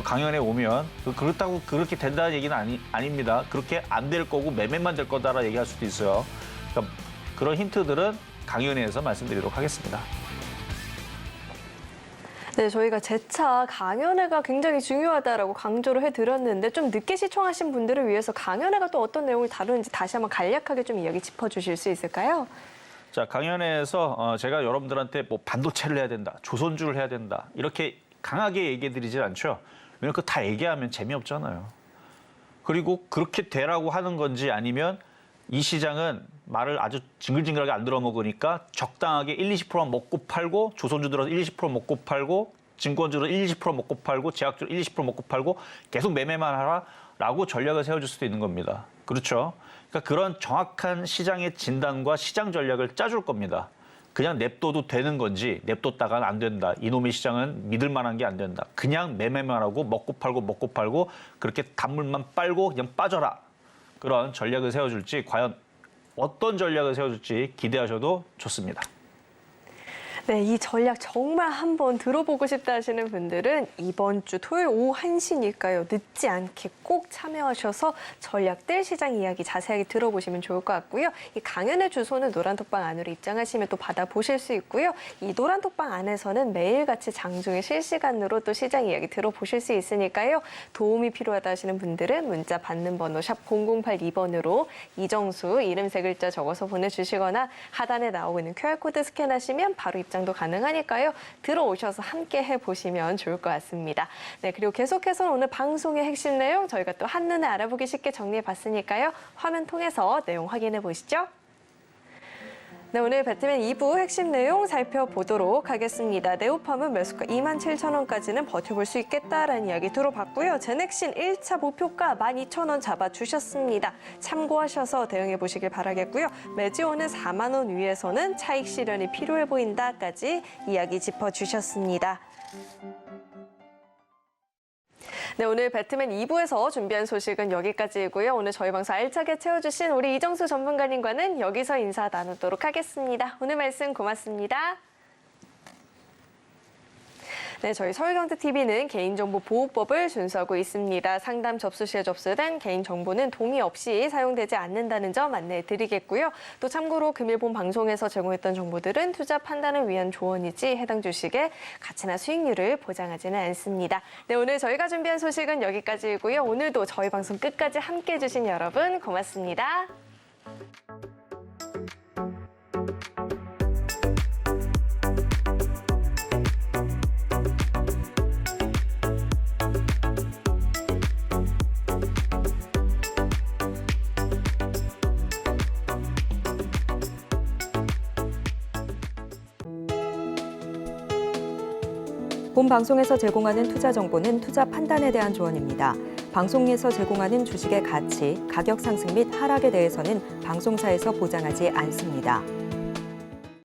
강연에 오면 그렇다고 그렇게 된다는 얘기는 아닙니다. 그렇게 안 될 거고 매매만 될 거다라 얘기할 수도 있어요. 그러니까 그런 힌트들은 강연회에서 말씀드리도록 하겠습니다. 네, 저희가 재차 강연회가 굉장히 중요하다라고 강조를 해드렸는데 좀 늦게 시청하신 분들을 위해서 강연회가 또 어떤 내용을 다루는지 다시 한번 간략하게 좀 이야기 짚어주실 수 있을까요? 자, 강연회에서 제가 여러분들한테 뭐 반도체를 해야 된다, 조선주를 해야 된다 이렇게 강하게 얘기해드리질 않죠. 왜냐면 그거 다 얘기하면 재미없잖아요. 그리고 그렇게 되라고 하는 건지 아니면 이 시장은 말을 아주 징글징글하게 안 들어먹으니까 적당하게 1, 20%만 먹고 팔고 조선주들은 1, 20% 먹고 팔고 증권주는 1, 20% 먹고 팔고 제약주는 1, 20% 먹고 팔고 계속 매매만 하라라고 전략을 세워줄 수도 있는 겁니다. 그렇죠? 그러니까 그런 정확한 시장의 진단과 시장 전략을 짜줄 겁니다. 그냥 냅둬도 되는 건지 냅뒀다가는 안 된다. 이놈의 시장은 믿을 만한 게 안 된다. 그냥 매매만 하고 먹고 팔고 그렇게 단물만 빨고 그냥 빠져라. 그런 전략을 세워줄지 과연 어떤 전략을 세워줄지 기대하셔도 좋습니다. 네, 이 전략 정말 한번 들어보고 싶다 하시는 분들은 이번 주 토요일 오후 1시니까요. 늦지 않게 꼭 참여하셔서 전략들 시장 이야기 자세하게 들어보시면 좋을 것 같고요. 이 강연의 주소는 노란톡방 안으로 입장하시면 또 받아보실 수 있고요. 이 노란톡방 안에서는 매일같이 장중에 실시간으로 또 시장 이야기 들어보실 수 있으니까요. 도움이 필요하다 하시는 분들은 문자 받는 번호 샵 0082번으로 이정수 이름 세 글자 적어서 보내주시거나 하단에 나오고 있는 QR코드 스캔하시면 바로 입장 입장도 가능하니까요. 들어오셔서 함께 해보시면 좋을 것 같습니다. 네, 그리고 계속해서 오늘 방송의 핵심 내용 저희가 또 한눈에 알아보기 쉽게 정리해봤으니까요. 화면 통해서 내용 확인해 보시죠. 네, 오늘 배트맨 2부 핵심 내용 살펴보도록 하겠습니다. 네오팜은 매수가 27,000원까지는 버텨볼 수 있겠다라는 이야기 들어봤고요. 제넥신 1차 목표가 12,000원 잡아주셨습니다. 참고하셔서 대응해 보시길 바라겠고요. 매지원은 4만 원 위에서는 차익 실현이 필요해 보인다까지 이야기 짚어주셨습니다. 네, 오늘 배트맨 2부에서 준비한 소식은 여기까지이고요. 오늘 저희 방송 알차게 채워주신 우리 이정수 전문가님과는 여기서 인사 나누도록 하겠습니다. 오늘 말씀 고맙습니다. 네, 저희 서울경제TV는 개인정보보호법을 준수하고 있습니다. 상담 접수 시에 접수된 개인정보는 동의 없이 사용되지 않는다는 점 안내해 드리겠고요. 또 참고로 금일 본 방송에서 제공했던 정보들은 투자 판단을 위한 조언이지 해당 주식의 가치나 수익률을 보장하지는 않습니다. 네, 오늘 저희가 준비한 소식은 여기까지이고요. 오늘도 저희 방송 끝까지 함께해 주신 여러분 고맙습니다. 본 방송에서 제공하는 투자 정보는 투자 판단에 대한 조언입니다. 방송에서 제공하는 주식의 가치, 가격 상승 및 하락에 대해서는 방송사에서 보장하지 않습니다.